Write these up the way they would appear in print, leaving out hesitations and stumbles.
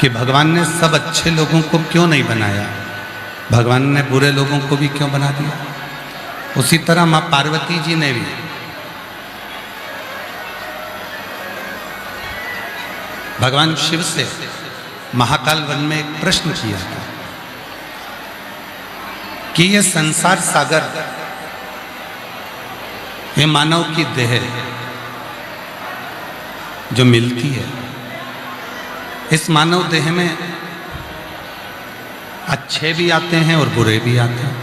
कि भगवान ने सब अच्छे लोगों को क्यों नहीं बनाया, भगवान ने बुरे लोगों को भी क्यों बना दिया। उसी तरह माँ पार्वती जी ने भी भगवान शिव से महाकाल वन में एक प्रश्न किया था कि ये संसार सागर, ये मानव की देह जो मिलती है, इस मानव देह में अच्छे भी आते हैं और बुरे भी आते हैं,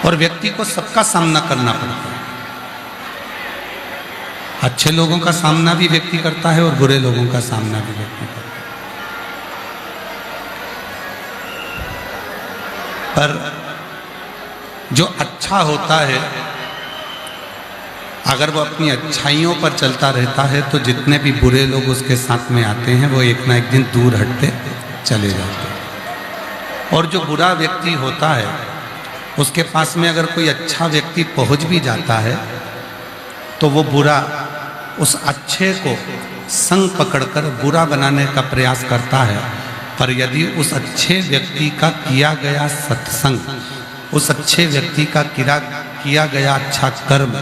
और व्यक्ति को सबका सामना करना पड़ता है। अच्छे लोगों का सामना भी व्यक्ति करता है और बुरे लोगों का सामना भी व्यक्ति करता है। पर जो अच्छा होता है, अगर वो अपनी अच्छाइयों पर चलता रहता है तो जितने भी बुरे लोग उसके साथ में आते हैं वो एक ना एक दिन दूर हटते चले जाते हैं। और जो बुरा व्यक्ति होता है उसके पास में अगर कोई अच्छा व्यक्ति पहुंच भी जाता है तो वो बुरा उस अच्छे को संग पकड़कर बुरा बनाने का प्रयास करता है। पर यदि उस अच्छे व्यक्ति का किया गया सत्संग, उस अच्छे व्यक्ति का किया गया अच्छा कर्म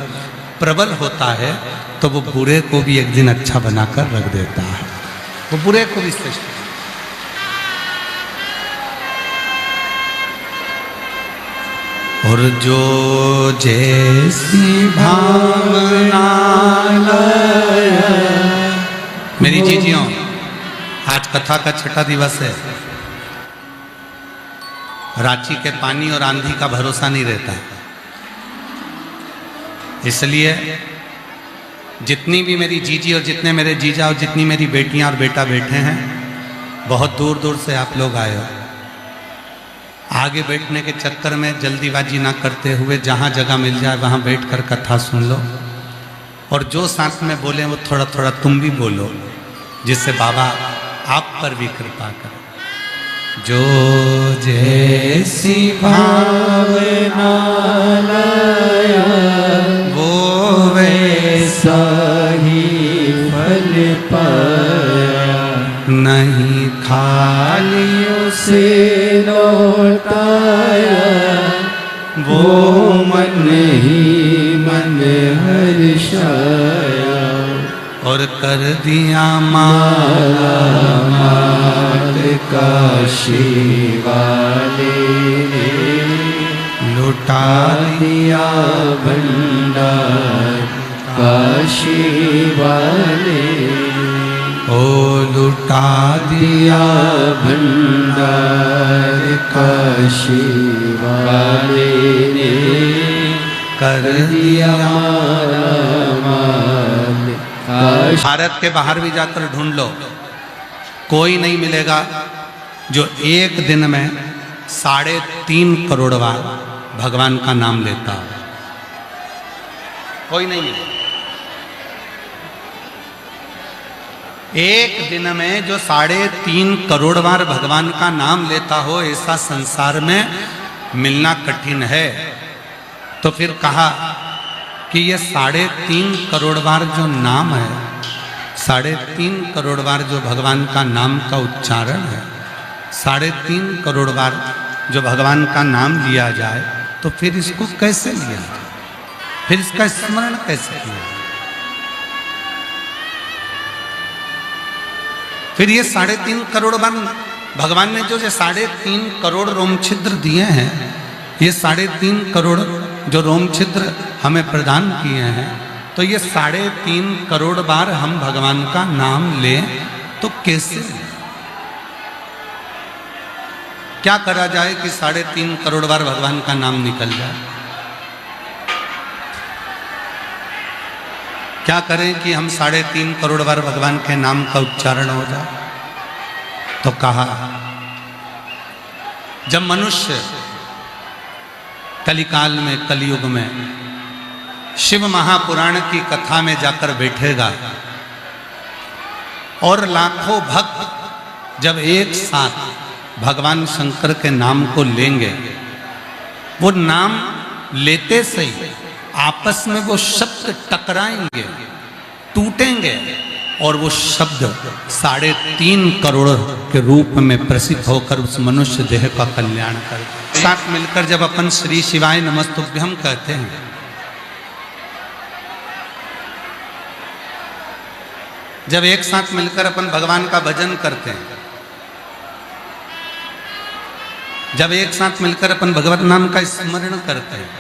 प्रबल होता है तो वो बुरे को भी एक दिन अच्छा बनाकर रख देता है, वो बुरे को भी श्रेष्ठ। और जो जैसी भावना मेरी जीजियों, आज कथा का छठा दिवस है। रांची के पानी और आंधी का भरोसा नहीं रहता है, इसलिए जितनी भी मेरी जीजी और जितने मेरे जीजा और जितनी मेरी बेटियां और बेटा बैठे हैं, बहुत दूर दूर से आप लोग आए हो। आगे बैठने के चक्कर में जल्दीबाजी ना करते हुए जहाँ जगह मिल जाए वहाँ बैठकर कथा सुन लो, और जो साथ में बोले वो थोड़ा थोड़ा तुम भी बोलो, जिससे बाबा आप पर भी कृपा करें। जो जैसी भावना लाया वो वैसा ही फल पाया, नहीं खाली उसे लौटाया, वो मन ही मन हर्षाया, और कर दिया माला मात काशी वाले ने, लुटा दिया भंडार काशी वाले, ओ लुटा दिया भंडार काशी वाले ने, कर दिया माल। भारत के बाहर भी जाकर ढूंढ लो, कोई नहीं मिलेगा जो एक दिन में 3.5 करोड़ बार भगवान का नाम लेता हो। कोई नहीं मिलेगा एक दिन में जो 3.5 करोड़ बार भगवान का नाम लेता हो, ऐसा संसार में मिलना कठिन है। तो फिर कहा कि ये 3.5 करोड़ बार जो नाम है, 3.5 करोड़ बार जो भगवान का नाम का उच्चारण है, 3.5 करोड़ बार जो भगवान का नाम लिया जाए, तो फिर इसको कैसे लिया जाए, फिर इसका स्मरण कैसे किया जाए। फिर ये 3.5 करोड़ बार भगवान ने जो 3.5 करोड़ रोम छिद्र दिए हैं, ये 3.5 करोड़ जो रोम छिद्र हमें प्रदान किए हैं, तो ये 3.5 करोड़ बार हम भगवान का नाम लें तो कैसे, क्या करा जाए कि 3.5 करोड़ बार भगवान का नाम निकल जाए। क्या करें कि हम 3.5 करोड़ बार भगवान के नाम का उच्चारण हो जाए। तो कहा, जब मनुष्य कलिकाल में, कलयुग में शिव महापुराण की कथा में जाकर बैठेगा और लाखों भक्त जब एक साथ भगवान शंकर के नाम को लेंगे, वो नाम लेते से ही आपस में वो शब्द टकराएंगे, टूटेंगे, और वो शब्द 3.5 करोड़ के रूप में प्रसिद्ध होकर उस मनुष्य देह का कल्याण कर। साथ मिलकर जब अपन श्री शिवाय नमस्तुभ्यम कहते हैं, जब एक साथ मिलकर अपन भगवान का भजन करते हैं, जब एक साथ मिलकर अपन भगवत नाम का स्मरण करते हैं,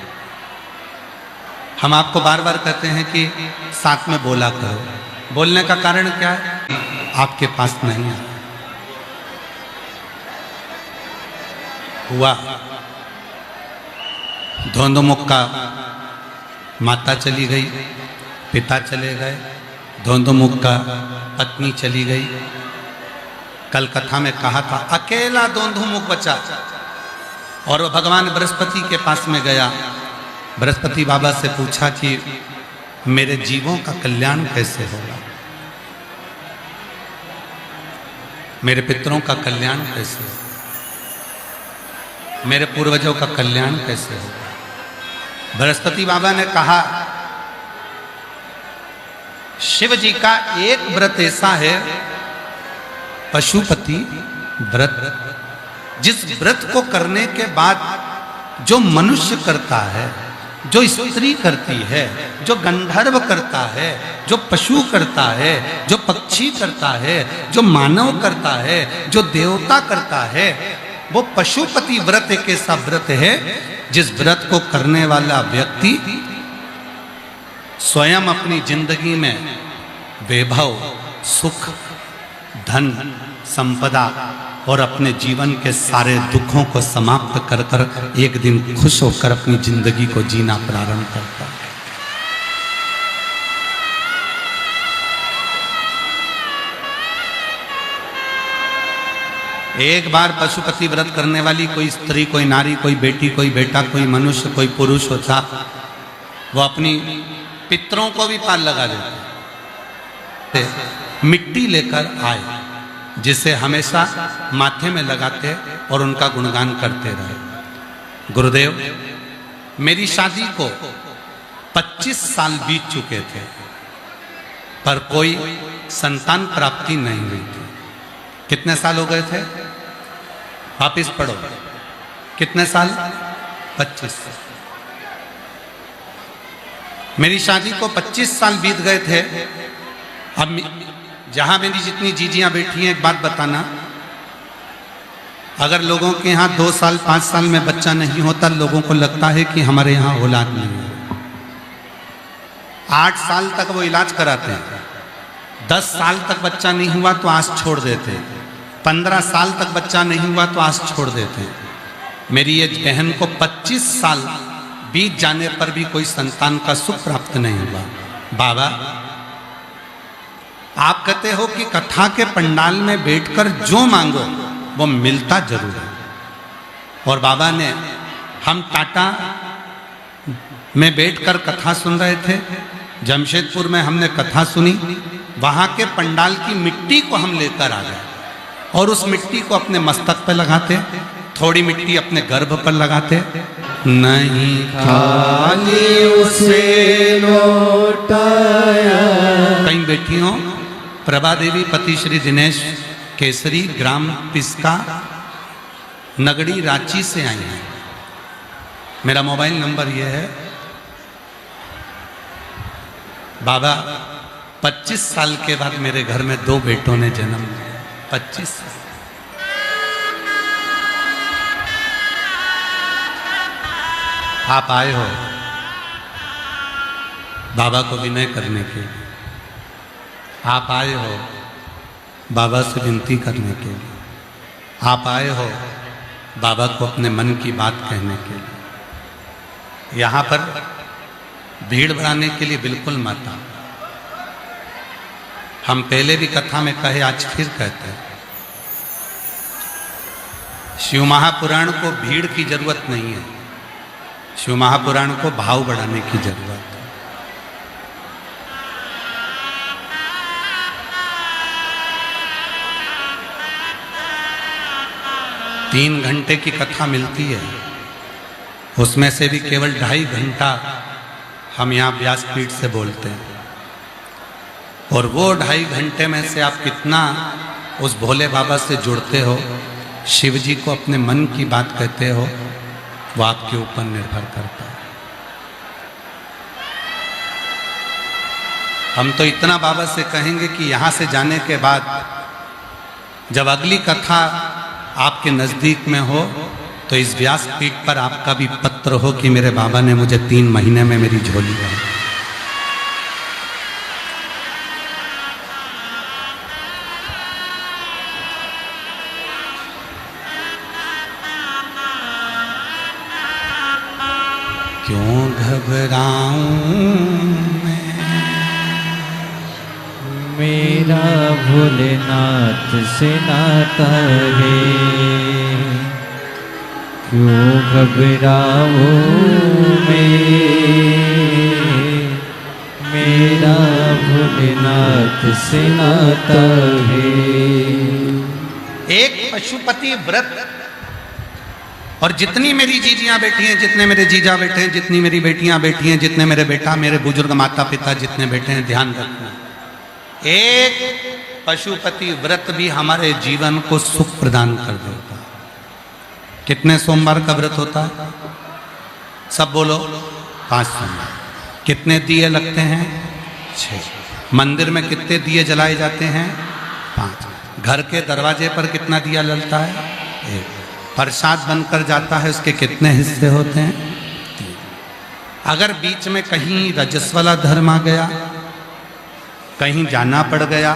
हम आपको बार बार कहते हैं कि साथ में बोला करो। बोलने का कारण क्या है? आपके पास नहीं है। हुआ धोंधुमुख का माता चली गई, पिता चले गए, धोंधुमुख का पत्नी चली गई। कल कथा में कहा था अकेला धोंधुमुख बचा और वह भगवान बृहस्पति के पास में गया। बृहस्पति बाबा से पूछा कि मेरे जीवों का कल्याण कैसे होगा, मेरे पितरों का कल्याण कैसे होगा, मेरे पूर्वजों का कल्याण कैसे होगा। बृहस्पति बाबा ने कहा शिव जी का एक व्रत ऐसा है, पशुपति व्रत, जिस व्रत को करने के बाद जो मनुष्य करता है, जो स्त्री करती है, जो गंधर्व करता है, जो पशु करता है, जो पक्षी करता है, जो मानव करता है, जो देवता करता है, वो पशुपति व्रत एक ऐसा व्रत है जिस व्रत को करने वाला व्यक्ति स्वयं अपनी जिंदगी में वैभव, सुख, धन, संपदा और अपने जीवन के सारे दुखों को समाप्त कर कर एक दिन खुश होकर अपनी जिंदगी को जीना प्रारंभ करता है। एक बार पशुपति व्रत करने वाली कोई स्त्री, कोई नारी, कोई बेटी, कोई बेटा, कोई मनुष्य, कोई पुरुष होता, वो अपनी पितरों को भी पार लगा देते, मिट्टी लेकर आए जिसे हमेशा माथे में लगाते और उनका गुणगान करते रहे। गुरुदेव, मेरी शादी को 25 साल बीत चुके थे पर कोई संतान प्राप्ति नहीं हुई थी। कितने साल हो गए थे? वापिस पढ़ो, कितने साल? 25। मेरी शादी को 25 साल बीत गए थे। अब जहां मेरी जितनी जीजियां बैठी हैं, एक बात बताना, अगर लोगों के यहाँ 2 साल 5 साल में बच्चा नहीं होता, लोगों को लगता है कि हमारे यहाँ औलाद नहीं है। 8 साल तक वो इलाज कराते हैं, 10 साल तक बच्चा नहीं हुआ तो आस छोड़ देते, 15 साल तक बच्चा नहीं हुआ तो आस छोड़ देते। मेरी ये बहन को 25 साल बीत जाने पर भी कोई संतान का सुख प्राप्त नहीं हुआ। बाबा, आप कहते हो कि कथा के पंडाल में बैठकर जो मांगो वो मिलता जरूर है। और बाबा ने, हम टाटा में बैठकर कथा सुन रहे थे, जमशेदपुर में हमने कथा सुनी, वहां के पंडाल की मिट्टी को हम लेकर आ गए और उस मिट्टी को अपने मस्तक पर लगाते, थोड़ी मिट्टी अपने गर्भ पर लगाते, नहीं खाली उसे लौटाया। कहीं बैठी हो प्रभा देवी, पति श्री दिनेश केसरी, ग्राम पिस्का, नगड़ी, रांची से आई हैं। मेरा मोबाइल नंबर यह है। बाबा, 25 साल के बाद मेरे घर में 2 बेटों ने जन्म लिया। 25 साल। आप आए हो बाबा को विनय करने के लिए, आप आए हो बाबा से विनती करने के लिए, आप आए हो बाबा को अपने मन की बात कहने के लिए। यहाँ पर भीड़ बढ़ाने के लिए बिल्कुल मत आओ। हम पहले भी कथा में कहे, आज फिर कहते हैं, शिव महापुराण को भीड़ की जरूरत नहीं है, शिव महापुराण को भाव बढ़ाने की जरूरत है। 3 घंटे की कथा मिलती है, उसमें से भी केवल 2.5 घंटा हम यहाँ व्यासपीठ से बोलते हैं। और वो 2.5 घंटे में से आप कितना उस भोले बाबा से जुड़ते हो, शिव जी को अपने मन की बात कहते हो, वो आपके ऊपर निर्भर करता है। हम तो इतना बाबा से कहेंगे कि यहाँ से जाने के बाद जब अगली कथा आपके नज़दीक में हो तो इस व्यासपीठ पर आपका भी पत्र हो कि मेरे बाबा ने मुझे 3 महीने में मेरी झोली दी। क्यों घबराऊं मैं, मेरा भोलेनाथ से नाता है। क्यों घबराऊं मैं, मेरा भोलेनाथ से नाता है। एक पशुपति व्रत और जितनी मेरी जीजियां बैठी हैं, जितने मेरे जीजा बैठे हैं, जितनी मेरी बेटियां बैठी हैं, जितने मेरे बेटा, मेरे बुजुर्ग माता पिता जितने बैठे हैं, ध्यान रखना, एक पशुपति व्रत भी हमारे जीवन को सुख प्रदान कर देता है। कितने सोमवार का व्रत होता है? सब बोलो। 5 सोमवार। कितने दिए लगते हैं? 6। मंदिर में कितने दिए जलाए जाते हैं? 5। घर के दरवाजे पर कितना दिया जलता है? 1। प्रसाद बनकर जाता है, उसके कितने हिस्से होते हैं? 3। अगर बीच में कहीं रजस्वला धर्म आ गया, कहीं जाना पड़ गया,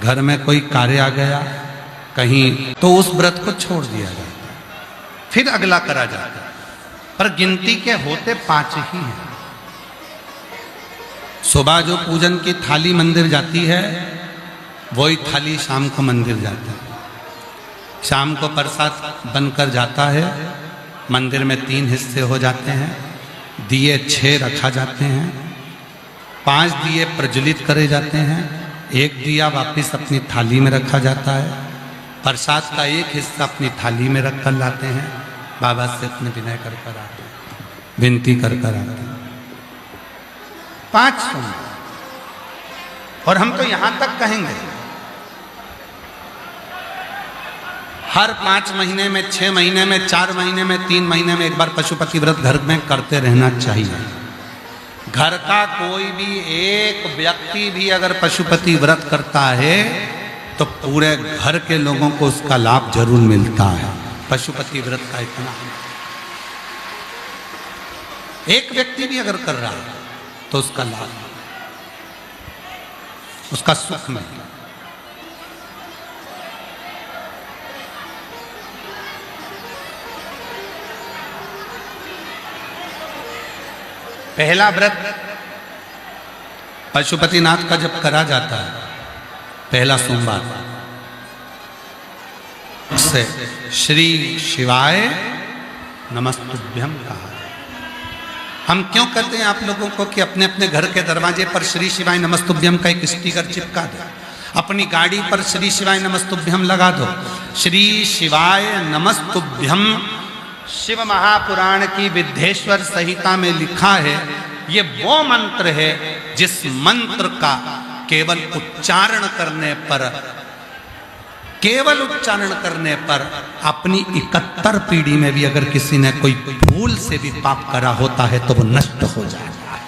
घर में कोई कार्य आ गया कहीं, तो उस व्रत को छोड़ दिया जाता है, फिर अगला करा जाता है। पर गिनती के होते 5 ही हैं। सुबह जो पूजन की थाली मंदिर जाती है, वही थाली शाम को मंदिर जाता है। शाम को प्रसाद बनकर जाता है, मंदिर में 3 हिस्से हो जाते हैं, दिए 6 रखा जाते हैं, 5 दिए प्रज्वलित करे जाते हैं, 1 दिया वापिस अपनी थाली में रखा जाता है, प्रसाद का 1 हिस्सा अपनी थाली में रख कर लाते हैं, बाबा से अपने विनय कर कर आते हैं, विनती कर कर आते हैं। 5 सोमवार। और हम तो यहां तक कहेंगे हर 5 महीने में, 6 महीने में, 4 महीने में, 3 महीने में एक बार पशुपति व्रत घर में करते रहना चाहिए। घर का कोई भी एक व्यक्ति भी अगर पशुपति व्रत करता है तो पूरे घर के लोगों को उसका लाभ जरूर मिलता है। पशुपति व्रत का इतना एक व्यक्ति भी अगर कर रहा है तो उसका लाभ, उसका सुख मिलता है। पहला व्रत पशुपतिनाथ का जब करा जाता है, पहला सोमवार, उससे श्री शिवाय नमस्तुभ्यम कहा है। हम क्यों कहते हैं आप लोगों को कि अपने अपने घर के दरवाजे पर श्री शिवाय नमस्तुभ्यम का एक स्टिकर चिपका दो, अपनी गाड़ी पर श्री शिवाय नमस्तुभ्यम लगा दो। श्री शिवाय नमस्तुभ्यम शिव महापुराण की विद्धेश्वर संहिता में लिखा है, ये वो मंत्र है जिस मंत्र का केवल उच्चारण करने पर, केवल उच्चारण करने पर अपनी 71 पीढ़ी में भी अगर किसी ने कोई भूल से भी पाप करा होता है तो वो नष्ट हो जाता है।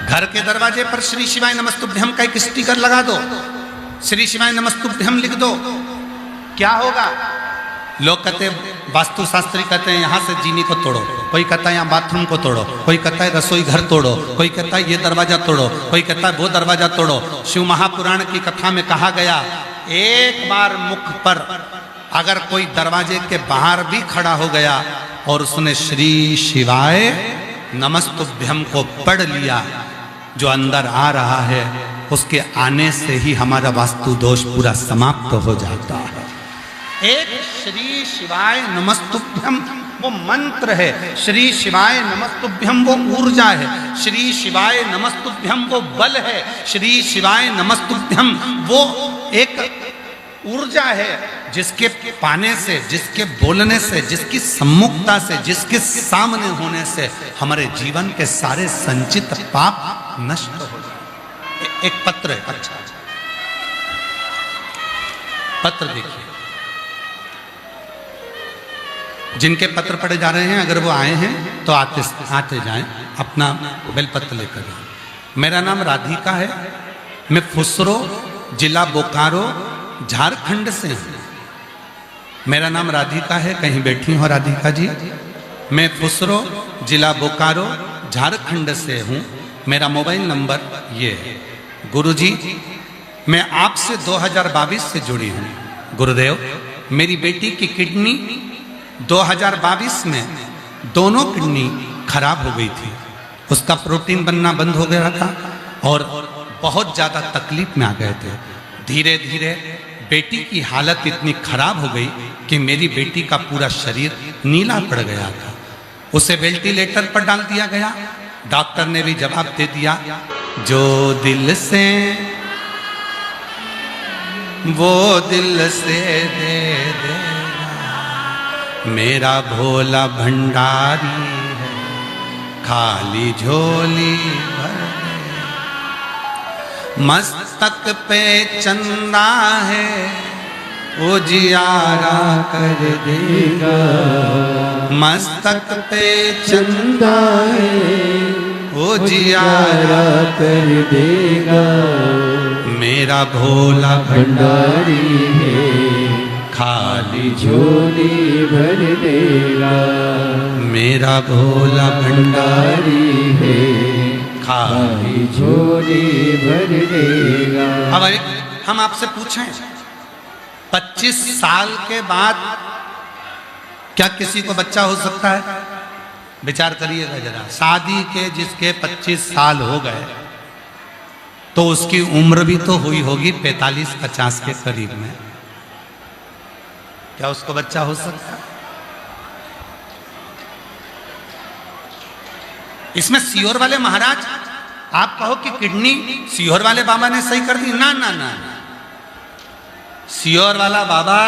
घर के दरवाजे पर श्री शिवाय नमस्तुभ्यम का एक स्टिकर लगा दो, श्री शिवाय नमस्तुभ्यम लिख दो। क्या होगा? लोग कहते, वास्तुशास्त्री कहते हैं यहां से जीनी को तोड़ो, कोई कहता है यहाँ बाथरूम को तोड़ो, कोई कहता है रसोई घर तोड़ो, कोई कहता है ये दरवाजा तोड़ो, कोई कहता है वो दरवाजा तोड़ो। शिव महापुराण की कथा में कहा गया, एक बार मुख पर अगर कोई दरवाजे के बाहर भी खड़ा हो गया और उसने श्री शिवाय नमस्तुभ्यम को पढ़ लिया, जो अंदर आ रहा है उसके आने से ही हमारा वास्तु दोष पूरा समाप्त हो जाता है। एक श्री शिवाय नमस्तुभ्यम वो मंत्र है, श्री शिवाय नमस्तुभ्यम वो ऊर्जा है, श्री शिवाय नमस्तुभ्यम वो बल है, श्री शिवाय नमस्तुभ्यम वो एक ऊर्जा है जिसके पाने से, जिसके बोलने से, जिसकी सम्मुखता से, जिसके सामने होने से हमारे जीवन के सारे संचित पाप नष्ट हो जाए। एक पत्र है, अच्छा पत्र देखिए, जिनके पत्र पढ़े जा रहे हैं अगर वो आए हैं तो आते जाएं, अपना बेलपत्र लेकर जाएं। मेरा नाम राधिका है, मैं फुसरो जिला बोकारो झारखंड से हूँ। मेरा नाम राधिका है, कहीं बैठी हो राधिका जी। मैं फुसरो जिला बोकारो झारखंड से हूँ। मेरा मोबाइल नंबर ये है। गुरुजी, मैं आपसे 2022 से जुड़ी हूँ। गुरुदेव, मेरी बेटी की किडनी 2022 में दोनों किडनी खराब हो गई थी, उसका प्रोटीन बनना बंद हो गया था और बहुत ज़्यादा तकलीफ में आ गए थे। धीरे धीरे बेटी की हालत इतनी खराब हो गई कि मेरी बेटी का पूरा शरीर नीला पड़ गया था। उसे वेंटिलेटर पर डाल दिया गया। डॉक्टर ने भी जवाब दे दिया, जो दिल से वो दिल से दे देगा, मेरा भोला भंडारी है, खाली झोली भर दे। मस्तक पे चंदा है, उजियारा कर देगा। मस्तक पे चंदा है, उजियारा कर देगा। मेरा भोला भंडारी है, खाली झोली भर देगा। मेरा भोला भंडारी है, खाली झोली भर देगा। अब हम आपसे पूछें, 25 साल के बाद क्या किसी को बच्चा हो सकता है? विचार करिएगा जरा। शादी के जिसके 25 साल हो गए तो उसकी उम्र भी तो हुई होगी 45-50 के करीब में। क्या उसको बच्चा हो सकता है? इसमें सीहोर वाले महाराज, आप कहो कि किडनी सीहोर वाले बाबा ने सही कर दी? ना ना ना, सीहोर वाला बाबा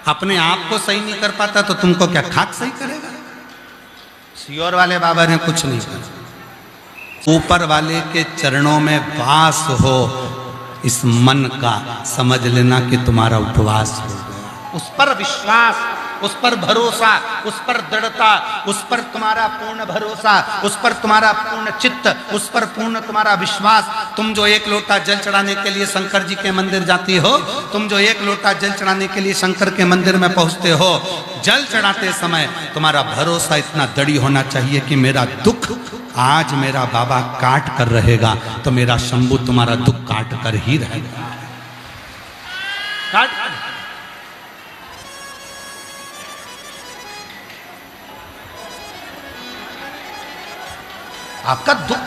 अपने आप को सही नहीं कर पाता तो तुमको क्या खाक सही करेगा? सीहोर वाले बाबा ने कुछ नहीं करा। ऊपर वाले के चरणों में वास हो इस मन का, समझ लेना कि तुम्हारा उपवास हो गया। उस पर विश्वास, उस पर भरोसा, उस पर दृढ़ता, उस पर तुम्हारा पूर्ण भरोसा, उस पर तुम्हारा पूर्ण चित्त, उस पर पूर्ण तुम्हारा विश्वास। तुम जो एक लोटा जल चढ़ाने के लिए शंकर जी के मंदिर जाती हो, तुम जो एक लोटा जल चढ़ाने के लिए शंकर के मंदिर में पहुंचते हो, जल चढ़ाते समय तुम्हारा भरोसा इतना दृढ़ होना चाहिए कि मेरा दुख आज मेरा बाबा काट कर रहेगा तो मेरा शंभू तुम्हारा दुख काट कर ही रहेगा। काट कर। आपका दुख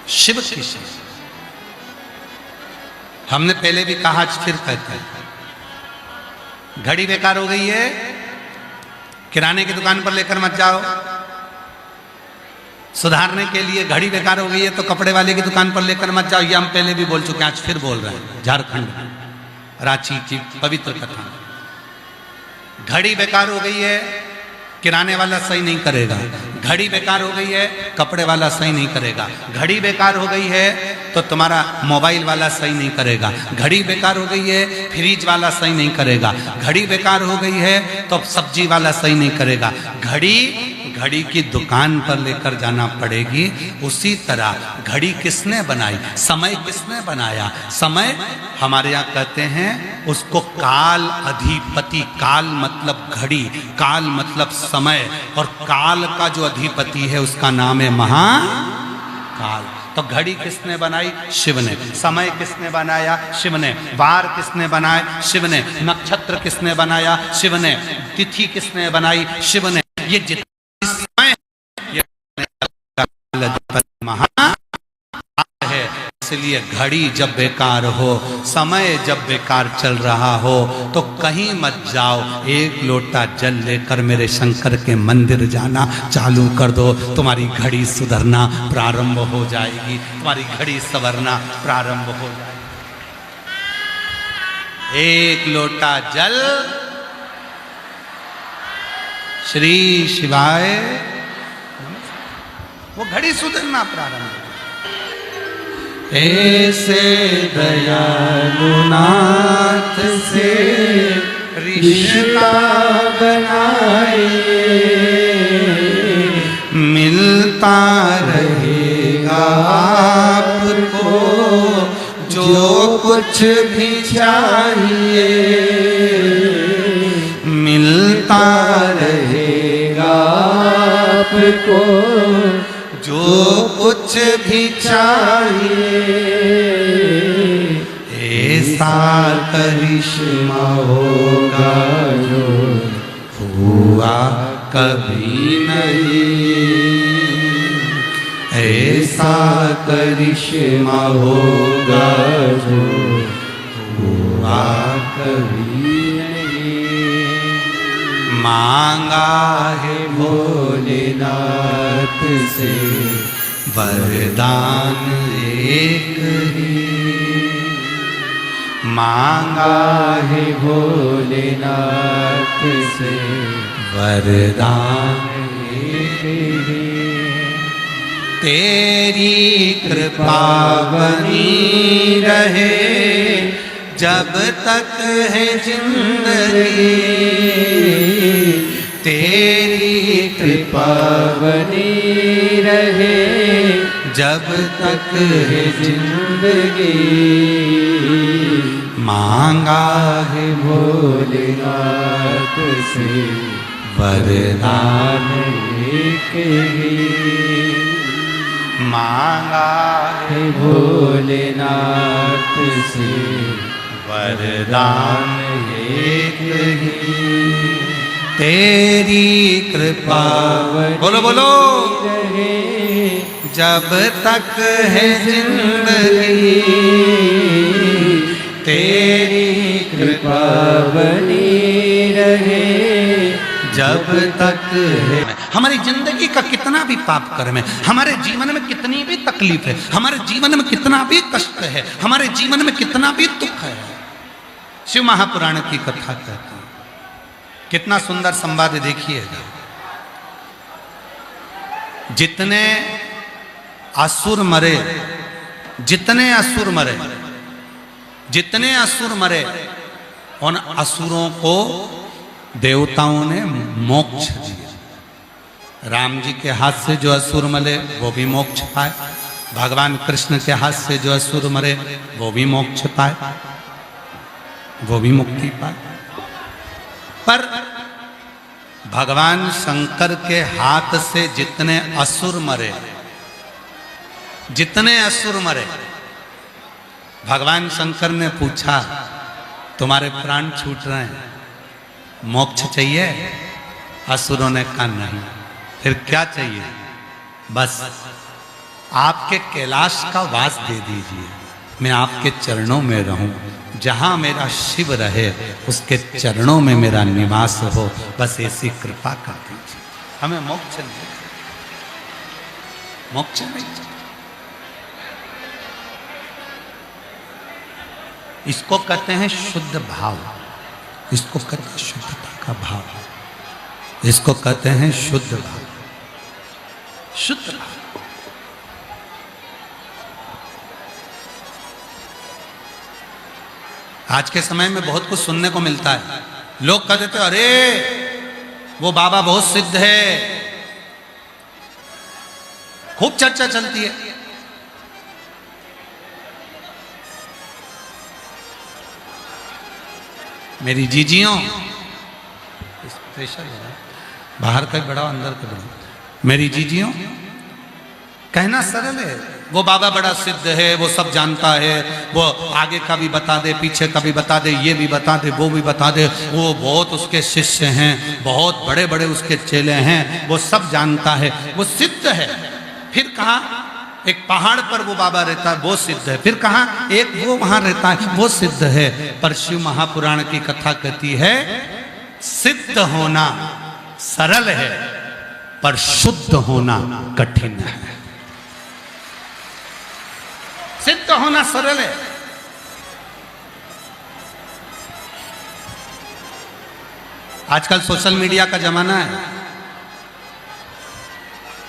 शिव की शिव। हमने पहले भी कहा, आज फिर कहते हैं, घड़ी बेकार हो गई है, किराने की दुकान पर लेकर मत जाओ। सुधारने के लिए घड़ी बेकार हो गई है तो कपड़े वाले की दुकान पर लेकर मत जाओ। ये हम पहले भी बोल चुके हैं, आज फिर बोल रहे हैं। झारखंड रांची की पवित्र कथा, घड़ी बेकार हो गई है, किराने वाला सही नहीं करेगा। घड़ी बेकार हो गई है, कपड़े वाला सही नहीं करेगा। घड़ी बेकार हो गई है तो तुम्हारा मोबाइल वाला सही नहीं करेगा। घड़ी बेकार हो गई है, फ्रिज वाला सही नहीं करेगा। घड़ी बेकार हो गई है तो सब्जी वाला सही नहीं करेगा। घड़ी की दुकान पर लेकर जाना पड़ेगी। उसी तरह घड़ी किसने बनाई? समय किसने बनाया? समय हमारे यहाँ कहते हैं उसको काल अधिपति। काल मतलब घड़ी, काल मतलब समय, और काल का जो अधिपति है उसका नाम है महाकाल। तो घड़ी किसने बनाई? शिव ने। समय किसने बनाया? शिव ने। वार किसने बनाए? शिव ने। नक्षत्र किसने बनाया? शिव ने। तिथि किसने बनाई? शिव ने। ये जितना समय है, ये महाकाल है। इसलिए घड़ी जब बेकार हो, समय जब बेकार चल रहा हो, तो कहीं मत जाओ, एक लोटा जल लेकर मेरे शंकर के मंदिर जाना चालू कर दो, तुम्हारी घड़ी सुधरना प्रारंभ हो जाएगी, तुम्हारी घड़ी संवरना प्रारंभ हो जाएगी। एक लोटा जल, श्री शिवाय, वो घड़ी सुधरना प्रारंभ हो। ऐसे दयालु नाथ से रिश्ता बनाए, मिलता रहेगा आपको जो कुछ भी चाहिए, मिलता रहेगा आपको जो कुछ भी चाहिए। ऐसा करिश्मा होगा जो हुआ कभी नहीं, ऐसा करिश्मा होगा जो हुआ कभी नहीं। मांगा है भोलेनाथ से वरदान एक ही, मांगा है भोलेनाथ से वरदान एक ही। तेरी कृपा बनी रहे जब तक है जिंदगी, तेरी कृपा बनी रहे जब तक है जिंदगी। मांगा है भोलेनाथ से वरदान एक ही, मांगा है भोलेनाथ से वरदान एक ही। तेरी कृपा बोलो बोलो जब तक है जिंदगी, तेरी कृपा बनी रहे जब तक है। हमारी जिंदगी का कितना भी पाप कर्म है, हमारे जीवन में कितनी भी तकलीफ है, हमारे जीवन में कितना भी कष्ट है, हमारे जीवन में कितना भी दुख है, शिव महापुराण की कथा कहती है। कितना सुंदर संवाद देखिएगा। जितने असुर मरे, जितने असुर मरे, जितने असुर मरे, उन असुरों को देवताओं ने मोक्ष दिया। राम जी के हाथ से जो असुर मरे वो भी मोक्ष पाए, भगवान कृष्ण के हाथ से जो असुर मरे वो भी मोक्ष पाए, वो भी मुक्ति पाए। पर भगवान शंकर के हाथ से जितने असुर मरे, जितने असुर मरे, भगवान शंकर ने पूछा तुम्हारे प्राण छूट रहे हैं, मोक्ष चाहिए? असुरों ने कहा नहीं। फिर क्या चाहिए? बस आपके कैलाश का वास दे दीजिए, मैं आपके चरणों में रहूं, जहां मेरा शिव रहे उसके चरणों में मेरा निवास हो, बस ऐसी कृपा कर दीजिए। हमें मोक्ष नहीं, मोक्ष नहीं। इसको कहते हैं शुद्ध भाव, इसको कहते हैं शुद्धता का भाव, इसको कहते हैं शुद्ध भाव, शुद्ध भाव। आज के समय में बहुत कुछ सुनने को मिलता है। लोग कहते थे अरे वो बाबा बहुत सिद्ध है, खूब चर्चा चलती है। मेरी जीजियों, स्पेशल बाहर का बड़ा अंदर का बड़ा, मेरी जीजियों, कहना सरल है, वो बाबा बड़ा सिद्ध है, वो सब जानता है, वो आगे का भी बता दे, पीछे का भी बता दे, ये भी बता दे, वो भी बता दे, वो बहुत उसके शिष्य हैं, बहुत बड़े बड़े उसके चेले हैं, वो सब जानता है, वो सिद्ध है। फिर कहा एक पहाड़ पर वो बाबा रहता है, वो सिद्ध है। फिर कहा एक वो वहां रहता है, वो सिद्ध है। पर शिव महापुराण की कथा कहती है सिद्ध होना सरल है पर शुद्ध होना कठिन है। सिद्ध होना सरल है। आजकल सोशल मीडिया का जमाना है,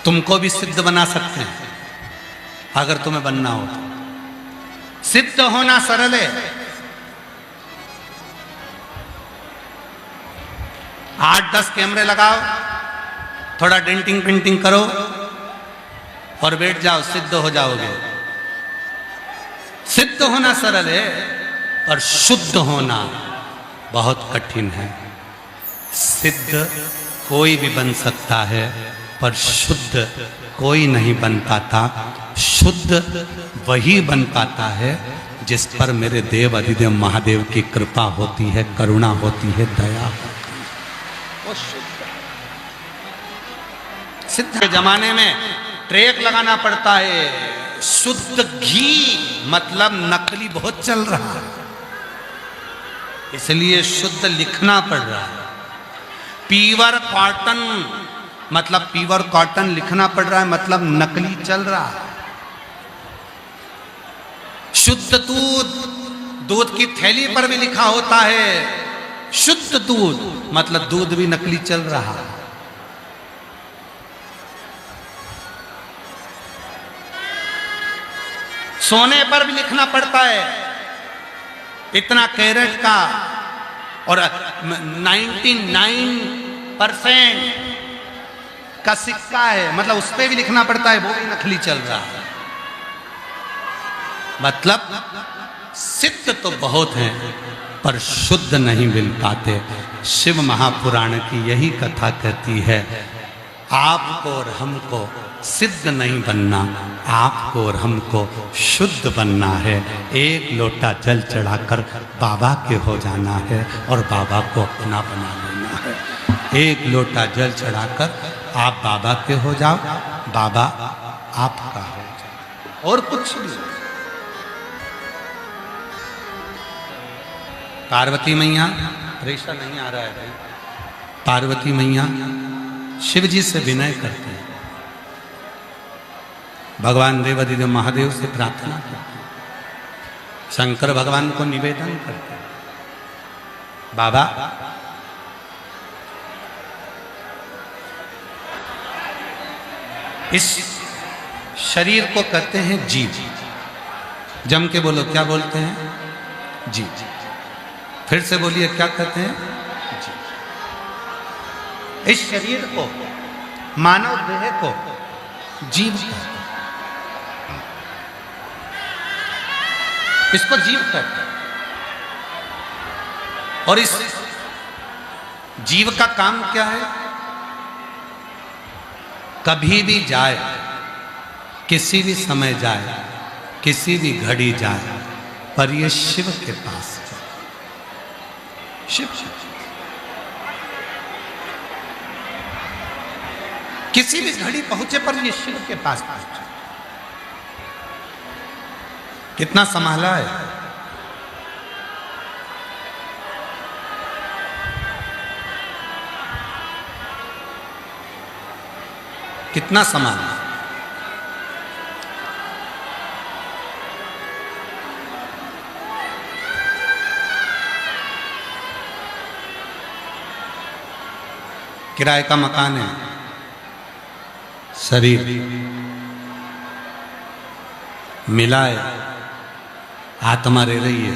तुमको भी सिद्ध बना सकते हैं अगर तुम्हें बनना हो तो। सिद्ध होना सरल है। 8-10 कैमरे लगाओ, थोड़ा डेंटिंग पेंटिंग करो और बैठ जाओ, सिद्ध हो जाओगे। सिद्ध होना सरल है और शुद्ध होना बहुत कठिन है। सिद्ध कोई भी बन सकता है पर शुद्ध कोई नहीं बन पाता। शुद्ध वही बन पाता है जिस पर मेरे देव अधिदेव महादेव की कृपा होती है, करुणा होती है, दया होती है, वो शुद्ध। सिद्ध के जमाने में ट्रैक लगाना पड़ता है। शुद्ध घी मतलब नकली बहुत चल रहा है, इसलिए शुद्ध लिखना पड़ रहा है। प्योर कॉटन मतलब प्योर कॉटन लिखना पड़ रहा है, मतलब नकली चल रहा है। शुद्ध दूध, दूध की थैली पर भी लिखा होता है शुद्ध दूध, मतलब दूध भी नकली चल रहा है। सोने पर भी लिखना पड़ता है इतना कैरेट का, और 99% का सिक्का है, मतलब उस पर भी लिखना पड़ता है, वो भी नकली चल रहा है। मतलब सिद्ध तो बहुत हैं पर शुद्ध नहीं मिल पाते। शिव महापुराण की यही कथा कहती है आपको और हमको सिद्ध नहीं बनना, आपको और हमको शुद्ध बनना है। एक लोटा जल चढ़ाकर बाबा के हो जाना है और बाबा को अपना बना लेना है। एक लोटा जल चढ़ाकर आप बाबा के हो जाओ, बाबा आपका हो जाओ, और कुछ नहीं। पार्वती मैया, प्रेशर नहीं आ रहा है भाई। पार्वती मैया शिव जी से विनय करते हैं, भगवान देवाधिदेव महादेव से प्रार्थना करते हैं, शंकर भगवान को निवेदन करते हैं, बाबा इस शरीर को कहते हैं जीव। जम के बोलो, क्या बोलते हैं? जीव। फिर से बोलिए, क्या कहते हैं? जीव। इस शरीर को, मानव देह को जीव कहते हैं, इसको जीव कहते हैं। और इस जीव का काम क्या है? कभी भी जाए, किसी भी समय जाए, किसी भी घड़ी जाए, पर ये शिव के पास जाए। शिव किसी भी घड़ी पहुंचे पर ये शिव के पास पहुंचे। कितना संभाला है। कितना संभाला। किराए का मकान है, शरीर मिलाए, आत्मा रह रही है।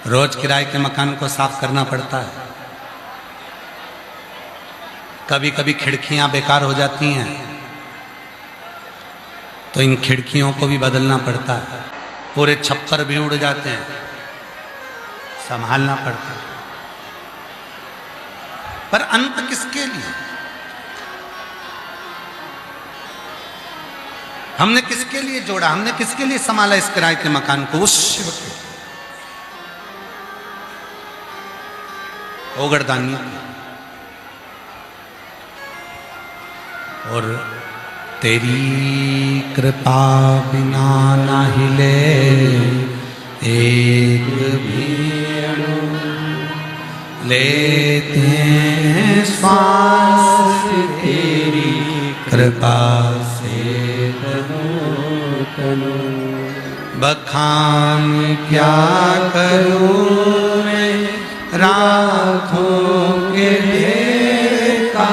रोज किराए के मकान को साफ करना पड़ता है। कभी कभी खिड़कियां बेकार हो जाती हैं तो इन खिड़कियों को भी बदलना पड़ता है। पूरे छप्पर भी उड़ जाते हैं, संभालना पड़ता है। पर अंत किसके लिए? हमने किसके लिए जोड़ा, हमने किसके लिए संभाला इस किराए के मकान को? उस शिव के, ओगड़दानी। और तेरी कृपा बिना ना हिले एक भी अणु, लेते हैं श्वास तेरी कृपा से तनु तनु। बखान क्या करूं मैं राखों के ढेर का,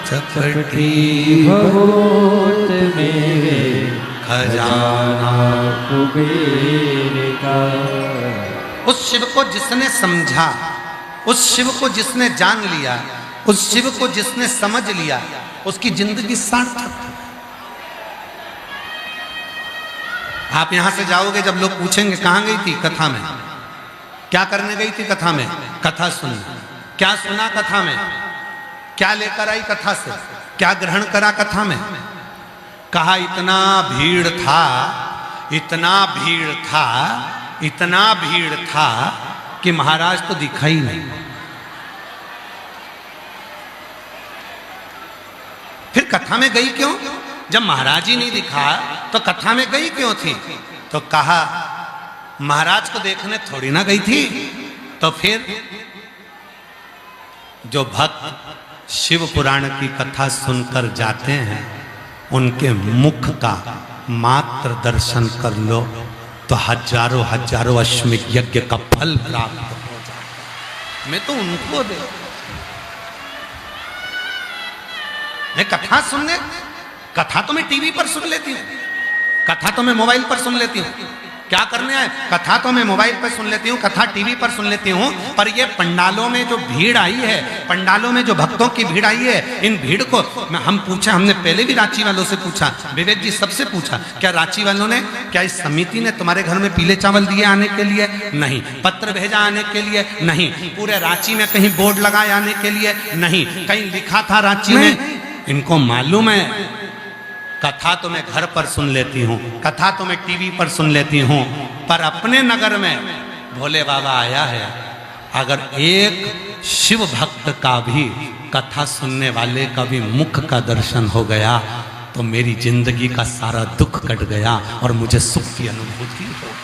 चपटी बहुत मेरे खजाना कुबेर का। उस शिव को जिसने समझा, उस शिव को जिसने जान लिया, उस शिव को जिसने समझ लिया, उसकी जिंदगी सार्थक। आप यहां से जाओगे, जब लोग पूछेंगे कहां गई थी, कथा में। क्या करने गई थी कथा में? कथा सुनने। क्या सुना कथा में? क्या लेकर आई कथा से? क्या ग्रहण करा कथा में? कहा इतना भीड़ था, इतना भीड़ था, इतना भीड़ था कि महाराज तो दिखा ही नहीं। फिर कथा में गई क्यों? जब महाराज ही नहीं दिखा तो कथा में गई क्यों थी? तो कहा महाराज को देखने थोड़ी ना गई थी। तो फिर जो भक्त शिव पुराण की कथा सुनकर जाते हैं, उनके मुख का मात्र दर्शन कर लो तो हजारों हजारों अश्वमेध यज्ञ का फल प्राप्त हो जाए। मैं तो उनको दे, मैं कथा सुनने, कथा तो मैं टीवी पर सुन लेती हूँ, कथा तो मैं मोबाइल पर सुन लेती हूँ। क्या करने आए? कथा तो मैं मोबाइल पर सुन लेती हूँ, कथा टीवी पर सुन लेती हूँ, पर ये पंडालों में जो भीड़ आई है, पंडालों में जो भक्तों की भीड़ आई है, इन भीड़ को हम पूछा, हमने पहले भी रांची वालों से पूछा, विवेक जी सबसे पूछा, क्या रांची वालों ने, क्या इस समिति ने तुम्हारे घर में पीले चावल दिए आने के लिए? नहीं। पत्र भेजा आने के लिए? नहीं। पूरे रांची में कहीं बोर्ड लगाए आने के लिए? नहीं। कहीं लिखा था रांची में? इनको मालूम है कथा तो मैं घर पर सुन लेती हूँ, कथा तो मैं टीवी पर सुन लेती हूँ, पर अपने नगर में भोले बाबा आया है। अगर एक शिव भक्त का भी, कथा सुनने वाले का भी मुख का दर्शन हो गया तो मेरी जिंदगी का सारा दुख कट गया और मुझे सुख की अनुभूति हो।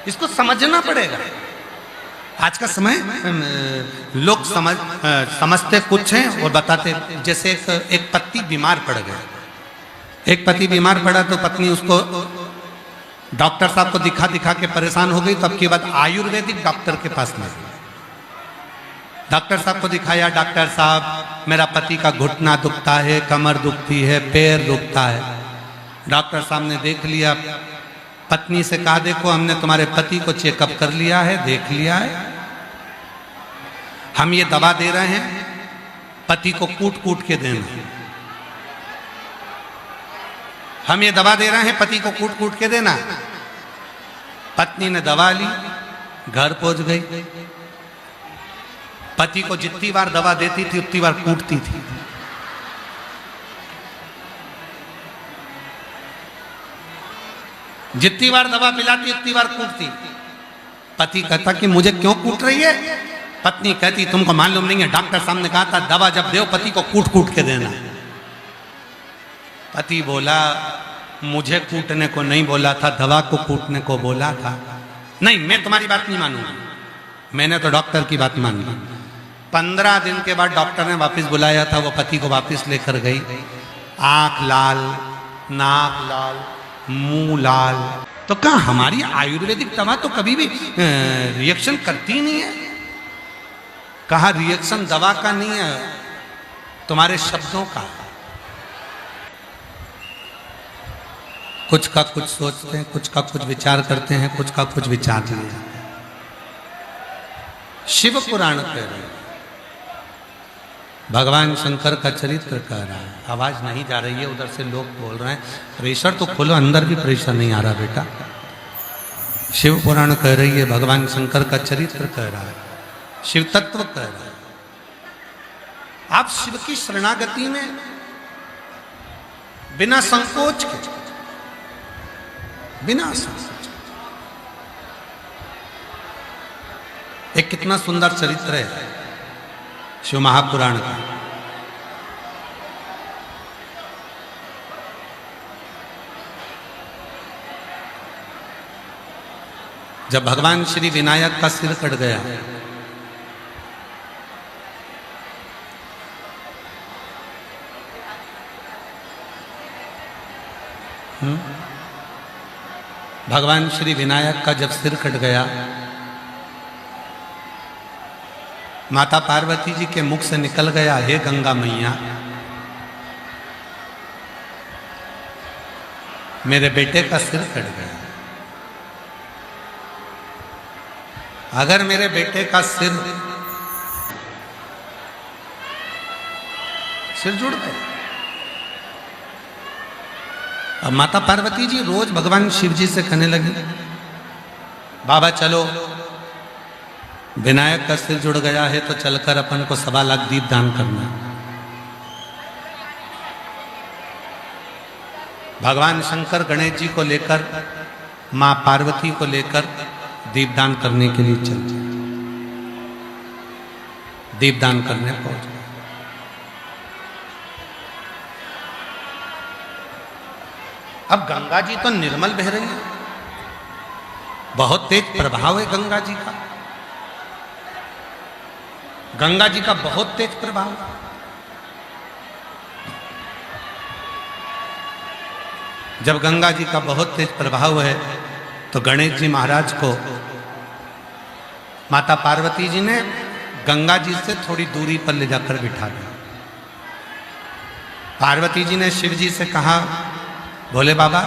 इसको समझना पड़ेगा। आज का समय लोग समझते कुछ हैं और बताते, जैसे एक पति बीमार पड़ गया, एक पति बीमार पड़ा तो पत्नी उसको डॉक्टर साहब को दिखा दिखा के परेशान हो गई, तो अब की बात आयुर्वेदिक डॉक्टर के पास में, डॉक्टर साहब को दिखाया, डॉक्टर साहब मेरा पति का घुटना दुखता है, कमर दुखती है, पैर दुखता है। डॉक्टर साहब ने देख लिया, पत्नी से कहा देखो हमने तुम्हारे पति को चेकअप कर लिया है, देख लिया है, हम ये दवा दे रहे हैं, पति को कूट कूट के देना। हम ये दवा दे रहे हैं, पति को कूट कूट के देना। पत्नी ने दवा ली, घर पहुंच गई, पति को जितनी बार दवा देती थी उतनी बार कूटती थी। जितनी बार दवा पिलाती उतनी बार कूटती। पति कहता कि मुझे क्यों कूट रही है? पत्नी कहती तुमको मालूम नहीं है, डॉक्टर साहब ने कहा था दवा जब दो पति को कूट कूट के देना। पति बोला मुझे कूटने को नहीं बोला था, दवा को कूटने को बोला था। नहीं, मैं तुम्हारी बात नहीं मानूंगा, मैंने तो डॉक्टर की बात मान ली। 15 दिन के बाद डॉक्टर ने वापस बुलाया था, वो पति को वापस लेकर गई। आंख लाल, नाक लाल, मुंह लाल। तो कहा हमारी आयुर्वेदिक दवा तो कभी भी रिएक्शन करती नहीं है। कहा रिएक्शन दवा का नहीं है, तुम्हारे शब्दों का। कुछ का कुछ सोचते हैं, कुछ का कुछ विचार करते हैं, कुछ का कुछ विचार नहीं है। शिव पुराण कह रहे हैं, भगवान शंकर का चरित्र कह रहा है। आवाज नहीं जा रही है, उधर से लोग बोल रहे हैं, प्रेशर तो खोलो, अंदर भी प्रेशर नहीं आ रहा बेटा। शिव पुराण कह रही है, भगवान शंकर का चरित्र कह रहा है, शिव तत्व कह रहा है। आप शिव की शरणागति में बिना संकोच के, बिना संकोच, एक कितना सुंदर चरित्र है। शिव महापुराण का। जब भगवान श्री विनायक का सिर कट गया, भगवान श्री विनायक का जब सिर कट गया, माता पार्वती जी के मुख से निकल गया, हे गंगा मैया, मेरे बेटे का सिर कट गया। अगर मेरे बेटे का सिर जुड़ गया। अब माता पार्वती जी रोज भगवान शिव जी से कहने लगी, बाबा चलो, विनायक का सिर जुड़ गया है तो चलकर अपन को 1.25 लाख दीप दान करना। भगवान शंकर गणेश जी को लेकर, मां पार्वती को लेकर दीपदान करने के लिए चल जाए। दीपदान करने पहुंच गए। अब गंगा जी तो निर्मल बह रही है, बहुत तेज प्रभाव है गंगा जी का। गंगा जी का बहुत तेज प्रभाव। जब गंगा जी का बहुत तेज प्रभाव है तो गणेश जी महाराज को माता पार्वती जी ने गंगा जी से थोड़ी दूरी पर ले जाकर बिठा दिया। पार्वती जी ने शिव जी से कहा, भोले बाबा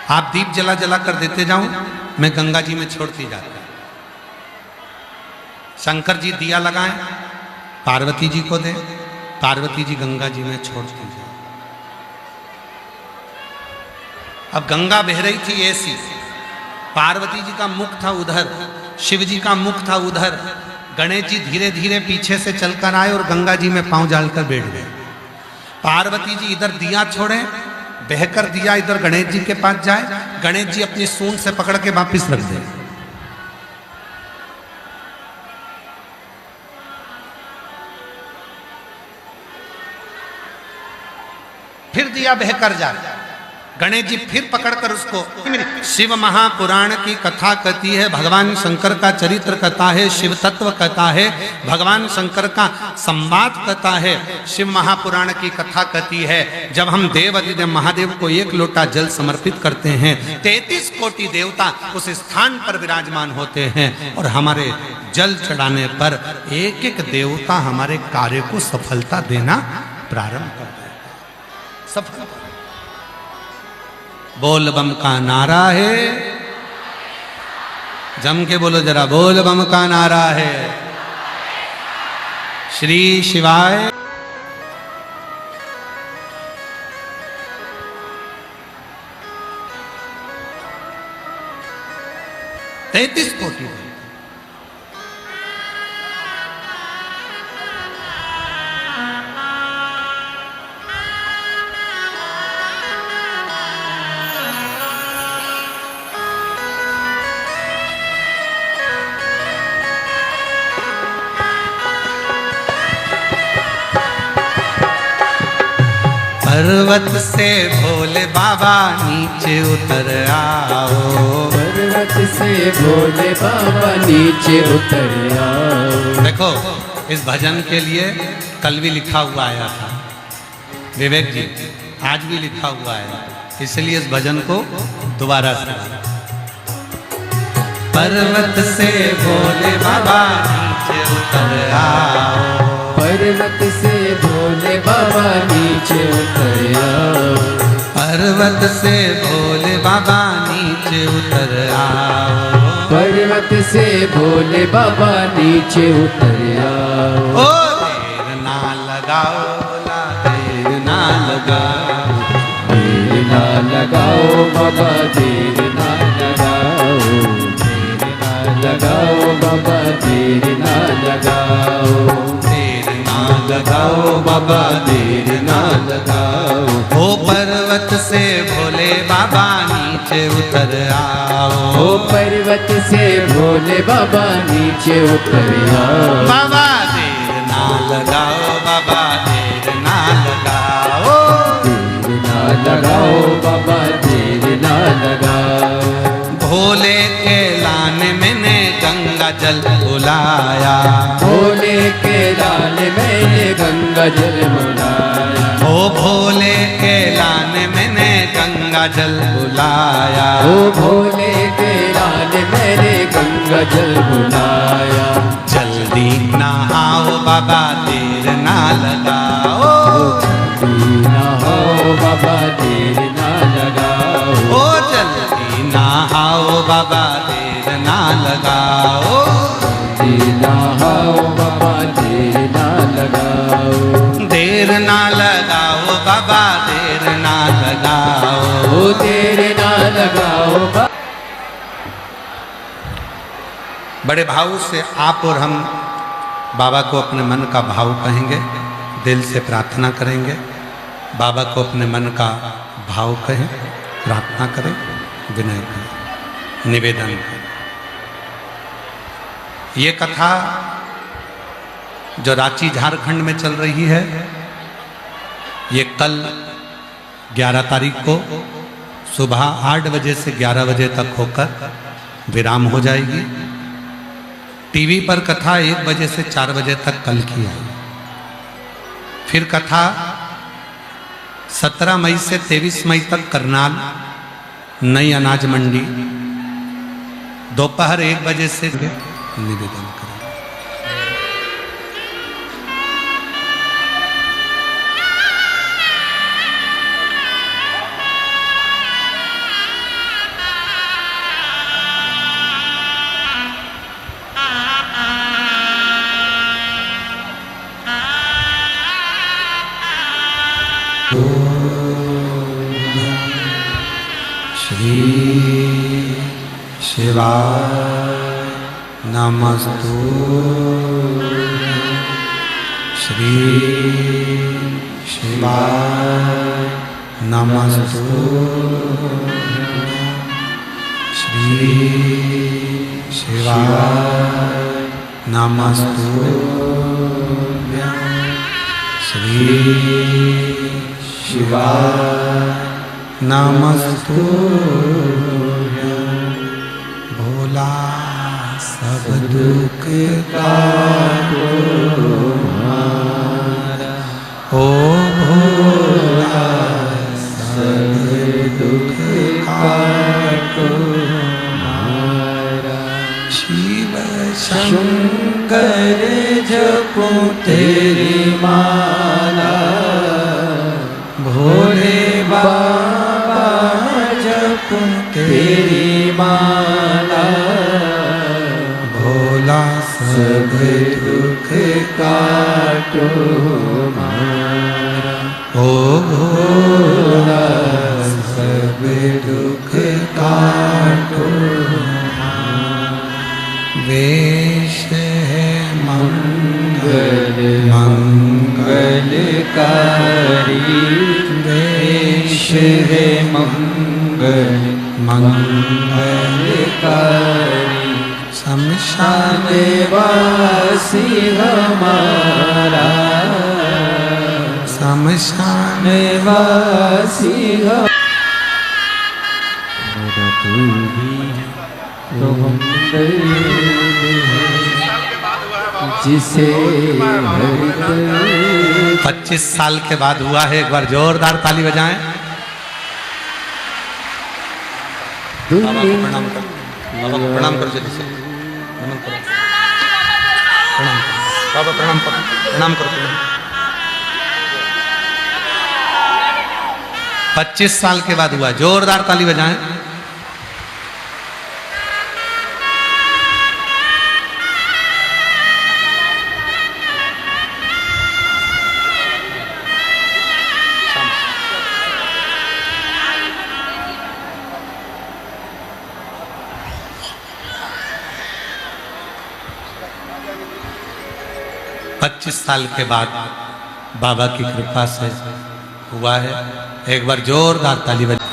आप दीप जला जला कर देते जाओ, मैं गंगा जी में छोड़ती जाती। शंकर जी दिया लगाएं, पार्वती जी को दे, पार्वती जी गंगा जी में छोड़ती जाए। अब गंगा बह रही थी ऐसी, पार्वती जी का मुख था उधर, शिव जी का मुख था उधर। गणेश जी धीरे धीरे पीछे से चलकर आए और गंगा जी में पांव डालकर बैठ गए। पार्वती जी इधर दिया छोड़े, बहकर दिया इधर गणेश जी के पास जाए, गणेश जी अपनी सूंड से पकड़ के वापिस रख दे। फिर दिया बहकर जाए, गणेश जी फिर पकड़कर उसको। शिव महापुराण की कथा कहती है, भगवान शंकर का चरित्र कथा है, शिव तत्व कथा है, भगवान शंकर का संवाद कथा है। शिव महापुराण की कथा कहती है, जब हम देव अधिदेव महादेव को 1 लोटा जल समर्पित करते हैं, 33 कोटि देवता उस स्थान पर विराजमान होते हैं और हमारे जल चढ़ाने पर एक एक देवता हमारे कार्य को सफलता देना प्रारंभ कर देता है। सफलता। बोल बम का नारा है, जम के बोलो जरा, बोल बम का नारा है। श्री शिवाय। 33 कोटि। पर्वत से भोले बाबा नीचे उतर आओ, पर्वत से भोले बाबा नीचे उतर आओ। देखो इस भजन के लिए कल भी लिखा हुआ आया था विवेक जी, आज भी लिखा हुआ है, इसलिए इस भजन को दोबारा से। पर्वत से भोले बाबा नीचे उतर आओ, पर्वत से भोले बाबा नीचे उतर आओ, पर्वत से भोले बाबा नीचे उतर आओ, पर्वत से भोले बाबा नीचे उतर आओ। ओ देर ना लगाओ, बोला देर ना लगाओ, देर ना लगाओ बाबा, देर ना लगाओ, देर ना लगाओ बाबा, देर ना लगाओ, लगाओ बाबा, देर ना लगाओ। ओ पर्वत से भोले बाबा नीचे नीचे उतर आओ। ओ पर्वत से भोले बाबा नीचे उतर आओ। बाबा देर ना लगाओ, बाबा देर ना लगाओ, देर ना लगाओ बाबा, देर ना लगाओ। भोले के लाने मैंने गंगा जल बुलाया। भोले के लाने मैंने गंगा जल बुलाया। ओ भोले के लाने मैंने गंगा जल बुलाया। ओ भोले के लाने मैंने गंगा जल बुलाया। जल्दी नहाओ बाबा देर ना लगाओ। जल्दी नहाओ बाबा, देर ना लगाओ। ओ जल्दी नहाओ बाबा देर ना लगाओ। जल्दी नहाओ बाबा, देर ना लगाओ। देर ना लगाओ बाबा, देर ना लगाओ। ओ देर ना लगाओ बाबा। बड़े भाव से आप और हम बाबा को अपने मन का भाव कहेंगे, दिल से प्रार्थना करेंगे। बाबा को अपने मन का भाव कहें, प्रार्थना करें, विनय करें, निवेदन करें। ये कथा जो रांची झारखंड में चल रही है, ये कल 11 तारीख को सुबह 8 बजे से 11 बजे तक होकर विराम हो जाएगी। टीवी पर कथा 1 बजे से 4 बजे तक कल की आई। फिर कथा 17 मई से 23 मई तक करनाल नई अनाज मंडी दोपहर 1 बजे से निवेदन करें। श्री शिवाय नमस्तु। श्री शिवाय नमस्तु। श्री शिवाय नमस्तु। श्री शिवाय नमस्तु। भोला सब दुख काटो हमारा। ओ भोला सब दुख काटो हमारा। शिव शंकर जपो तेरी माला। भोले बाबा जपो तेरी माला। भोला सब दुख काटो हमारा। ओ भोला सब दुख काटो हमारा। वेश है मंगल मंगलकारी। वेश है मंगल मंगलकारी। शमशान वासी हमारा। शमशान वासी हमारा। तू भी तो हम जिसे 25 साल के बाद हुआ है। एक बार जोरदार ताली बजाएं। बाबा को प्रणाम करो, बाबा को प्रणाम करो, जल्दी से नमन करो, प्रणाम करो बाबा, प्रणाम करो, प्रणाम करो। 25 साल के बाद हुआ। जोरदार ताली बजाएं। पच्चीस साल के बाद बाबा की कृपा से हुआ है। एक बार जोरदार ताली बजा।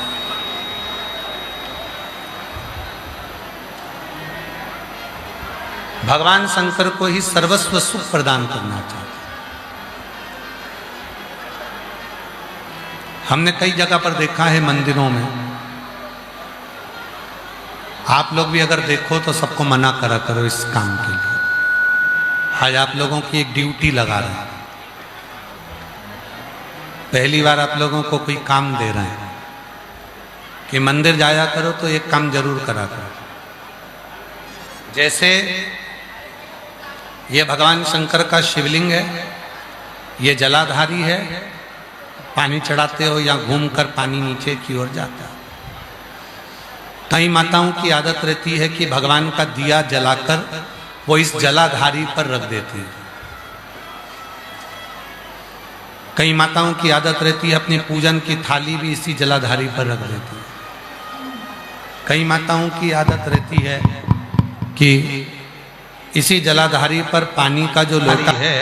भगवान शंकर को ही सर्वस्व सुख प्रदान करना चाहते। हमने कई जगह पर देखा है मंदिरों में, आप लोग भी अगर देखो तो सबको मना करा करो इस काम के लिए। आज आप लोगों की एक ड्यूटी लगा रहे हैं, पहली बार आप लोगों को कोई काम दे रहे हैं कि मंदिर जाया करो तो एक काम जरूर करा करो। जैसे ये भगवान शंकर का शिवलिंग है, ये जलाधारी है, पानी चढ़ाते हो या घूमकर पानी नीचे की ओर जाता है। कई माताओं की आदत रहती है कि भगवान का दिया जलाकर वो इस जलाधारी पर रख देती है। कई माताओं की आदत रहती है अपनी पूजन की थाली भी इसी जलाधारी पर रख देती है। कई माताओं की आदत रहती है कि इसी जलाधारी पर पानी का जो लोटा है,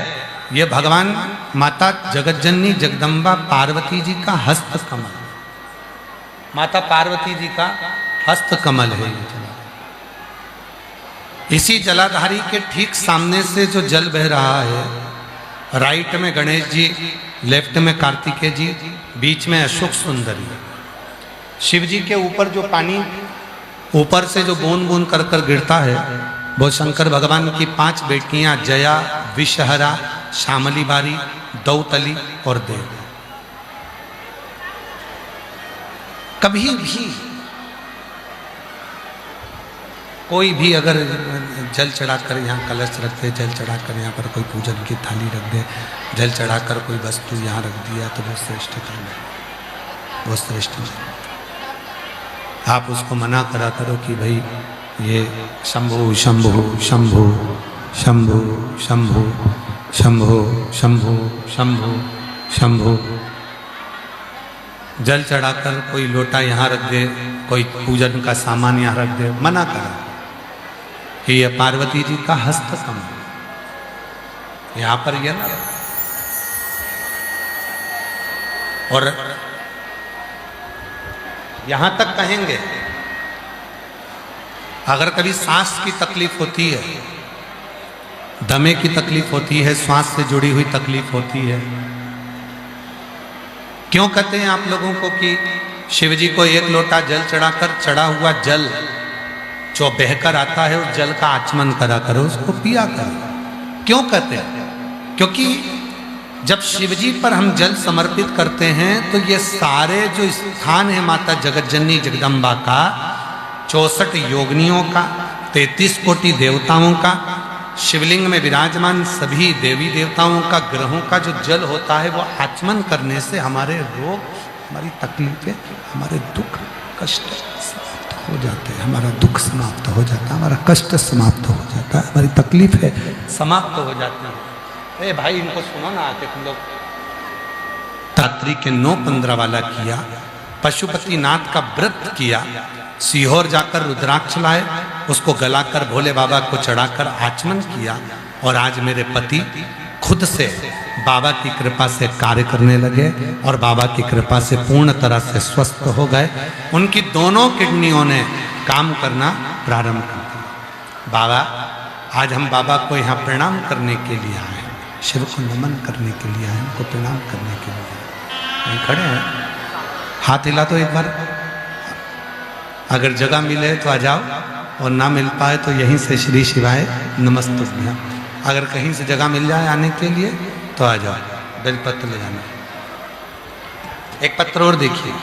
ये भगवान माता जगतजननी जगदम्बा पार्वती जी का हस्त कमल, माता पार्वती जी का हस्त कमल है ये जलाधारी। इसी जलाधारी के ठीक सामने से जो जल बह रहा है, राइट में गणेश जी, लेफ्ट में कार्तिकेय जी, बीच में अशोक सुंदरी। शिव जी के ऊपर जो पानी ऊपर से जो बूंद बूंद कर कर गिरता है, वो शंकर भगवान की 5 बेटियां जया, विषहरा, श्यामली बारी, दौतली और देव। कभी भी कोई भी अगर जल चढ़ाकर यहाँ कलश रख दे, जल चढ़ाकर यहाँ पर कोई पूजन की थाली रख दे, जल चढ़ाकर कोई वस्तु यहाँ रख दिया तो वो श्रेष्ठ कर्म है, वो श्रेष्ठ है। आप उसको मना करा करो कि भाई ये शंभु शंभु शंभु शंभु शंभु शंभु शंभु शंभु शंभु। जल चढ़ाकर कोई लोटा यहाँ रख दे, कोई पूजन का सामान यहाँ रख दे, मना करा कि ये पार्वती जी का हस्त कमल यहाँ पर ये ना। और यहां तक कहेंगे अगर कभी सांस की तकलीफ होती है, दमे की तकलीफ होती है, श्वास से जुड़ी हुई तकलीफ होती है, क्यों कहते हैं आप लोगों को कि शिव जी को एक लोटा जल चढ़ाकर चढ़ा हुआ जल जो बहकर आता है उस जल का आचमन करा करो, उसको पिया करो। क्यों कहते हैं? क्योंकि जब शिव जी पर हम जल समर्पित करते हैं तो ये सारे जो स्थान है माता जगतजननी जगदम्बा का, 64 योगिनियों का, 33 कोटि देवताओं का, शिवलिंग में विराजमान सभी देवी देवताओं का, ग्रहों का जो जल होता है वो आचमन करने से हमारे रोग, हमारी तकलीफें, हमारे दुख कष्ट समाप्त हो जाते हैं। हमारा दुख समाप्त हो जाता है, हमारा कष्ट समाप्त हो जाता है, हमारी तकलीफें समाप्त हो जाती है। ए भाई इनको सुनो ना आके तुम लोग। रात्रि के 9-15 वाला किया, पशुपति नाथ का व्रत किया, सीहोर जाकर रुद्राक्ष लाए, उसको गलाकर भोले बाबा को चढ़ाकर आचमन किया। और आज मेरे पति खुद से बाबा की कृपा से कार्य करने लगे और बाबा की कृपा से पूर्ण तरह से स्वस्थ हो गए। उनकी दोनों किडनियों ने काम करना प्रारंभ कर दिया। बाबा, आज हम बाबा को यहाँ प्रणाम करने के लिए आए, शिव को नमन करने के लिए आए, उनको प्रणाम करने के लिए आए। खड़े हैं, हाथ हिला तो एक बार। अगर जगह मिले तो आ जाओ और ना मिल पाए तो यहीं से श्री शिवाय नमस्तुभ्यं। अगर कहीं से जगह मिल जाए आने के लिए तो आ जाओ, बेलपत्र ले जाना। एक पत्र और देखिए,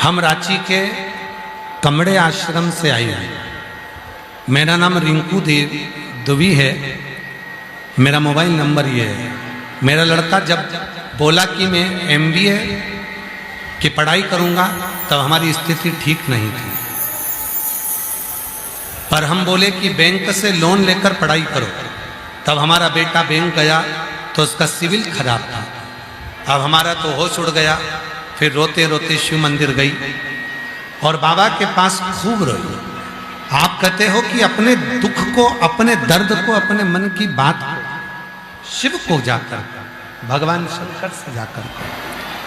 हम रांची के कमड़े आश्रम से आए हैं। मेरा नाम रिंकू दुबी है, मेरा मोबाइल नंबर ये है। मेरा लड़का जब बोला कि मैं MBA की पढ़ाई करूंगा तब हमारी स्थिति ठीक नहीं थी, पर हम बोले कि बैंक से लोन लेकर पढ़ाई करो। तब हमारा बेटा बैंक गया तो उसका सिविल खराब था। अब हमारा तो होश उड़ गया फिर रोते रोते शिव मंदिर गई और बाबा के पास खूब रोई। आप कहते हो कि अपने दुख को, अपने दर्द को, अपने मन की बात को शिव को जाकर, भगवान शंकर से जाकर,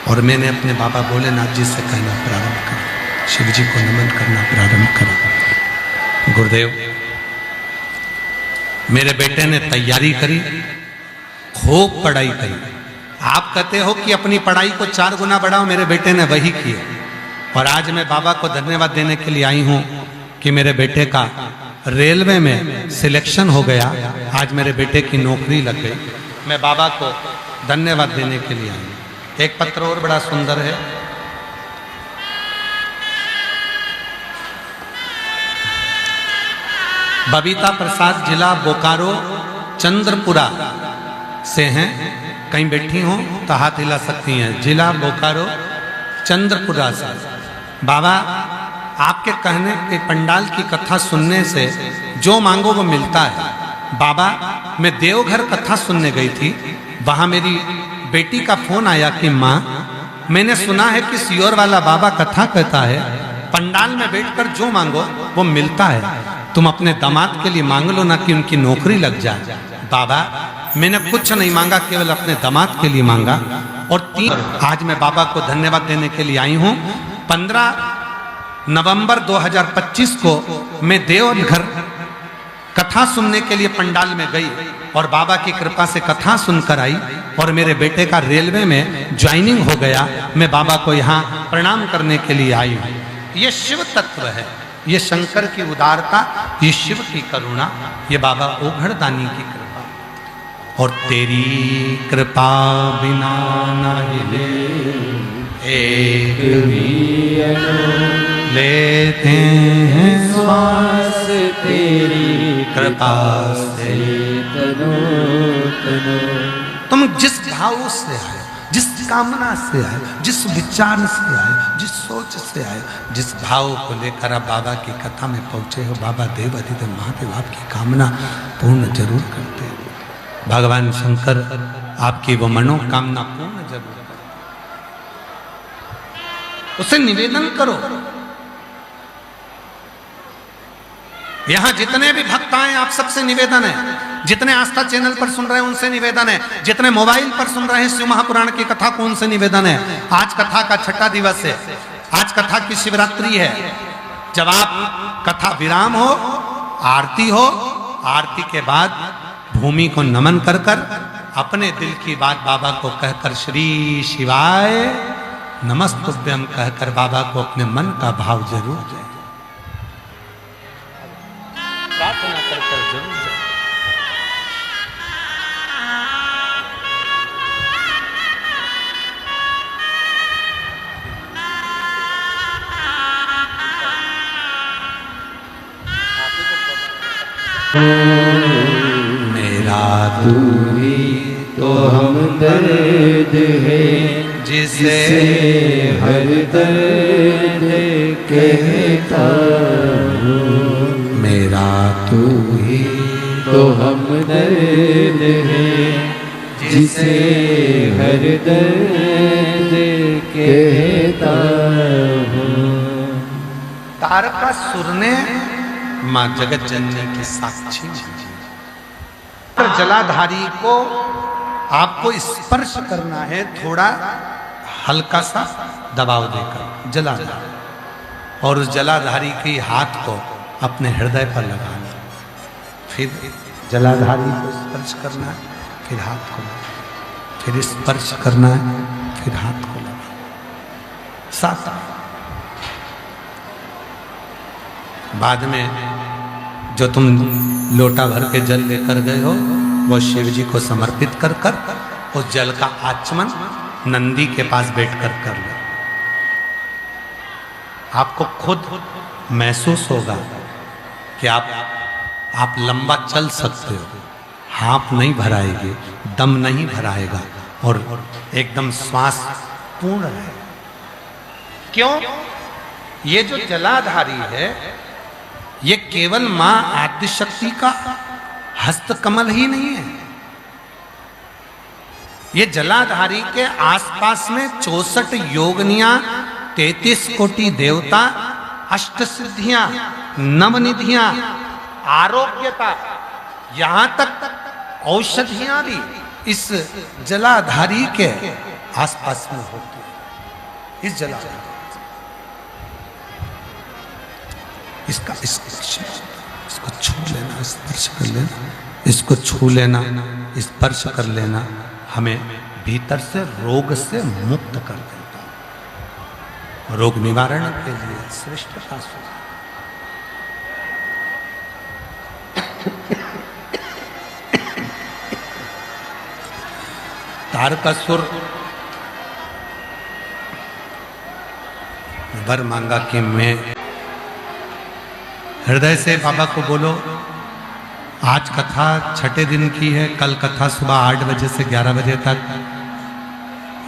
और मैंने अपने बाबा भोलेनाथ जी से कहना प्रारंभ करा, शिव जी को नमन करना प्रारंभ करा। गुरुदेव, मेरे बेटे ने तैयारी करी, खूब पढ़ाई करी। आप कहते हो कि अपनी पढ़ाई को 4 गुना बढ़ाओ, मेरे बेटे ने वही किया। और आज मैं बाबा को धन्यवाद देने के लिए आई हूं कि मेरे बेटे का रेलवे में सिलेक्शन हो गया। आज मेरे बेटे की नौकरी लग गई। मैं बाबा को धन्यवाद देने के लिए आई हूं। एक पत्र और बड़ा सुंदर है। बबीता प्रसाद, जिला बोकारो, चंद्रपुरा से हैं। कहीं बैठी हो तो हाथ हिला सकती हैं। जिला बोकारो, चंद्रपुरा से। बाबा, आपके कहने के पंडाल की कथा सुनने से जो मांगो वो मिलता है। बाबा, मैं देवघर कथा सुनने गई थी, वहां मेरी बेटी का फोन आया कि माँ, मैंने सुना है कि सियोर वाला बाबा कथा कहता है, पंडाल में बैठकर जो मांगो वो मिलता है। तुम अपने दामाद के लिए मांग लो ना कि उनकी नौकरी लग जाए। बाबा, मैंने कुछ नहीं मांगा, केवल अपने दामाद के लिए मांगा। और आज मैं बाबा को धन्यवाद देने के लिए आई हूं। 15 नवंबर 2025 को मैं देवघर कथा सुनने के लिए पंडाल में गई और बाबा की कृपा से कथा सुनकर आई और मेरे बेटे का रेलवे में ज्वाइनिंग हो गया। मैं बाबा को यहाँ प्रणाम करने के लिए आई हूँ। ये शिव तत्व है, ये शंकर की उदारता, ये शिव की करुणा, ये बाबा ओघड़दानी की कृपा। और तेरी कृपा बिना न हिले एक भी लेते हैं श्वास, तेरी कृपा से तनो तनो। तुम जिस भाव से आए, जिस कामना से आए, जिस विचार से आए, जिस सोच से आए, जिस भाव को लेकर आप बाबा की कथा में पहुंचे हो, बाबा देव अधिदेव महादेव आपकी कामना पूर्ण जरूर करते हैं। भगवान शंकर आपकी वो मनोकामना पूर्ण जरूर करते, उसे निवेदन करो। यहां जितने भी भक्त आए, आप सबसे निवेदन है, जितने आस्था चैनल पर सुन रहे हैं उनसे निवेदन है, जितने मोबाइल पर सुन रहे हैं शिव महापुराण की कथा को, उनसे निवेदन है। आज कथा का 6ठा दिवस है, आज कथा की शिवरात्रि है। जब आप कथा विराम हो, आरती हो, आरती के बाद भूमि को नमन कर कर अपने दिल की बात बाबा को कहकर श्री शिवाय नमस्तुभ्यम कहकर बाबा को अपने मन का भाव जरूर जाए, प्रार्थना कर जरूर जाए। मेरा तू ही तो हमदर्द है, जिसे हर दर्द कहता हूँ। मेरा तू ही तो हमदर्द है, जिसे हर दर्द कहता हूँ। तारकासुर ने मां जगत जननी की साक्षी पर जलाधारी को आपको स्पर्श करना है, थोड़ा हल्का सा दबाव देकर जलाधारी, और उस जलाधारी के हाथ को अपने हृदय पर लगाना, फिर जलाधारी को स्पर्श करना है, फिर हाथ को लगाना, फिर स्पर्श करना है, फिर हाथ को लगाना, साथ। बाद में जो तुम लोटा भर के जल लेकर गए हो वो शिव जी को समर्पित कर कर उस जल का आचमन नंदी के पास बैठकर कर लो। आपको खुद महसूस होगा कि आप लंबा चल सकते हो, हाथ नहीं भराएगी, दम नहीं भराएगा और एकदम श्वास पूर्ण है। क्यों? ये जो जलाधारी है ये केवल मां आदिशक्ति का हस्त कमल ही नहीं है, ये जलाधारी के आसपास में 64 योगनियां, 33 कोटि देवता, अष्ट सिद्धियां, नवनिधियां, आरोग्यता, यहां तक औषधियां भी इस जलाधारी के आसपास में होती है। इस जलाधारी इसको छू लेना, स्पर्श कर लेना, इसको छू लेना, स्पर्श कर लेना, हमें भीतर से रोग से मुक्त कर देता, रोग निवारण के लिए श्रेष्ठ शास्त्र। तारकासुर वर मांगा कि मैं हृदय से बाबा को बोलो, आज कथा छठे दिन की है, कल कथा सुबह 8 बजे से 11 बजे तक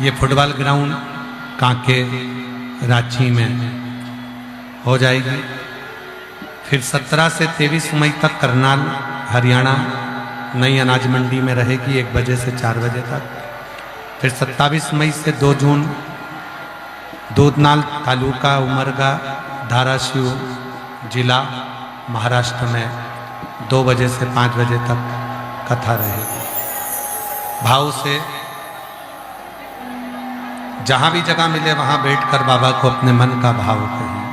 ये फुटबॉल ग्राउंड कांके रांची में हो जाएगी। फिर 17 से 23 मई तक करनाल हरियाणा नई अनाज मंडी में रहेगी 1 बजे से 4 बजे तक। फिर 27 मई से 2 जून दूधनाल तालुका उमरगा धाराशिव जिला महाराष्ट्र में 2 बजे से 5 बजे तक कथा रहेगी। भाव से जहां भी जगह मिले वहां बैठकर बाबा को अपने मन का भाव कहिए।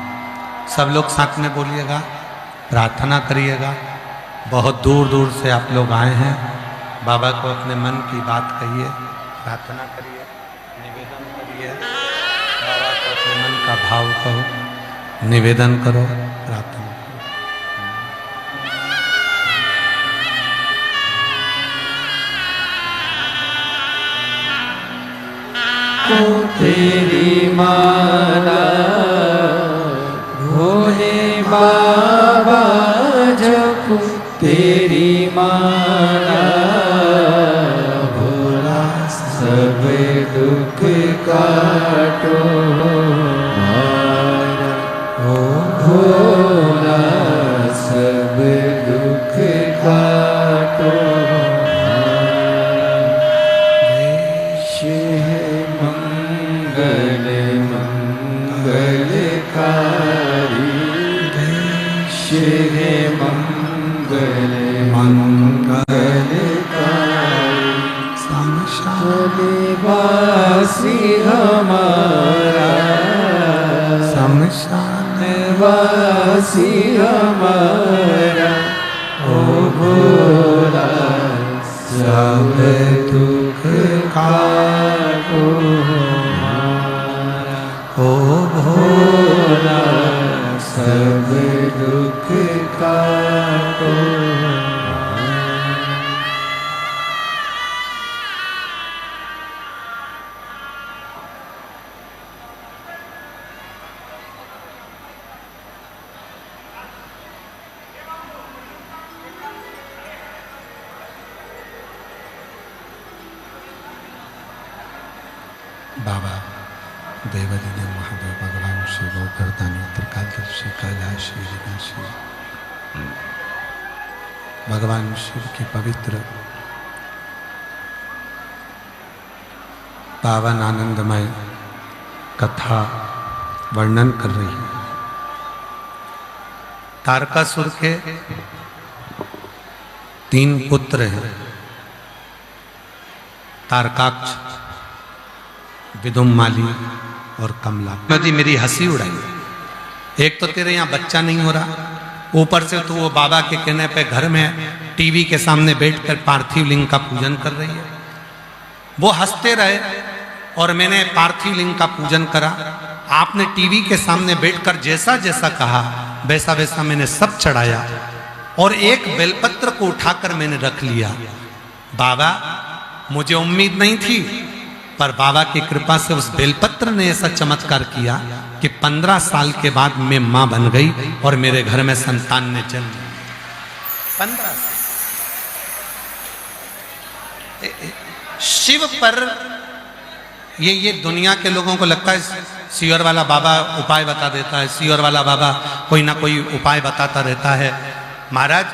सब लोग साथ में बोलिएगा, प्रार्थना करिएगा। बहुत दूर दूर से आप लोग आए हैं, बाबा को अपने मन की बात कहिए, प्रार्थना करिए, निवेदन करिए, बाबा को अपने मन का भाव कहो, निवेदन करो, प्रार्थना करो। तेरी माला भोले बाबा जपू, तेरी माला भोला सब दुख काटो मारा, ओ भोला सब दुख काटो मारा। मंगल मंगलकारी, हे मंगल मंगलकारी, वासी हमारा, शमशान वासी हमारा, ओ भोला सब दुख काटो हमारा, ओ भोला सब दुख काटो। बाबा देवादिदेव महादेव भगवान शिव गर्दानी त्रिकालदर्शी कैलाशी विनाशी भगवान शिव की पवित्र पावन आनंदमय कथा वर्णन कर रही है। तारकासुर के 3 पुत्र हैं, तारकाक्ष, विदुम्माली और कमला। नदी मेरी हंसी उड़ाई। एक तो तेरे यहाँ बच्चा नहीं हो रहा, ऊपर से तू वो बाबा के कहने पे घर में टीवी के सामने बैठकर पार्थिव लिंग का पूजन कर रही है। वो हंसते रहे और मैंने पार्थिव लिंग का पूजन करा। आपने टीवी के सामने बैठकर जैसा जैसा कहा वैसा वैसा मैंने सब चढ़ाया और एक बेलपत्र को उठाकर मैंने रख लिया। बाबा, मुझे उम्मीद नहीं थी, पर बाबा की कृपा से उस बेलपत्र ने ऐसा चमत्कार किया कि 15 साल के बाद मैं मां बन गई और मेरे घर में संतान ने जन्म। 15 साल। शिव पर ये दुनिया के लोगों को लगता है सियोर वाला बाबा उपाय बता देता है, सियोर वाला बाबा कोई ना कोई उपाय बताता रहता है। महाराज,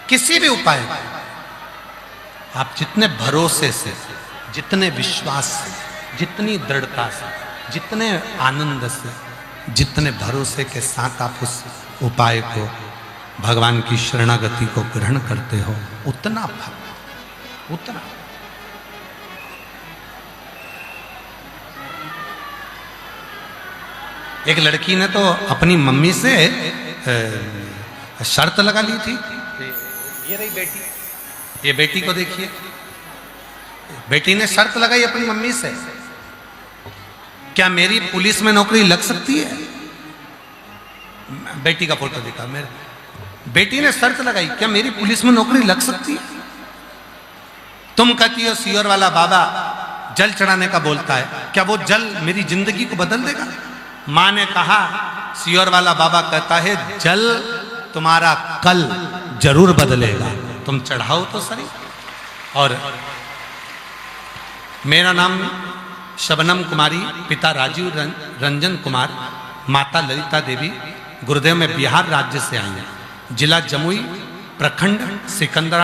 किसी भी उपाय आप जितने भरोसे से, जितने विश्वास से, जितनी दृढ़ता से, जितने आनंद से, जितने भरोसे के साथ आप उस उपाय को, भगवान की शरणागति को ग्रहण करते हो, उतना फल, उतना। एक लड़की ने तो अपनी मम्मी से शर्त लगा ली थी। ये रही बेटी, ये बेटी को देखिए, बेटी ने शर्त लगाई अपनी मम्मी से, क्या मेरी पुलिस में नौकरी लग सकती है? बेटी का फोटो दिखा, मेरे बेटी ने शर्त लगाई, क्या मेरी पुलिस में नौकरी लग सकती है? तुम कहती हो सियोर वाला बाबा जल चढ़ाने का बोलता है, क्या वो जल मेरी जिंदगी को बदल देगा? मां ने कहा, सियोर वाला बाबा कहता है जल तुम्हारा कल जरूर बदलेगा, तुम चढ़ाओ तो सही। और मेरा नाम शबनम कुमारी, पिता राजीव रंजन कुमार, माता ललिता देवी, गुरुदेव में बिहार राज्य से आई हैं, जिला जमुई, प्रखंड सिकंदरा।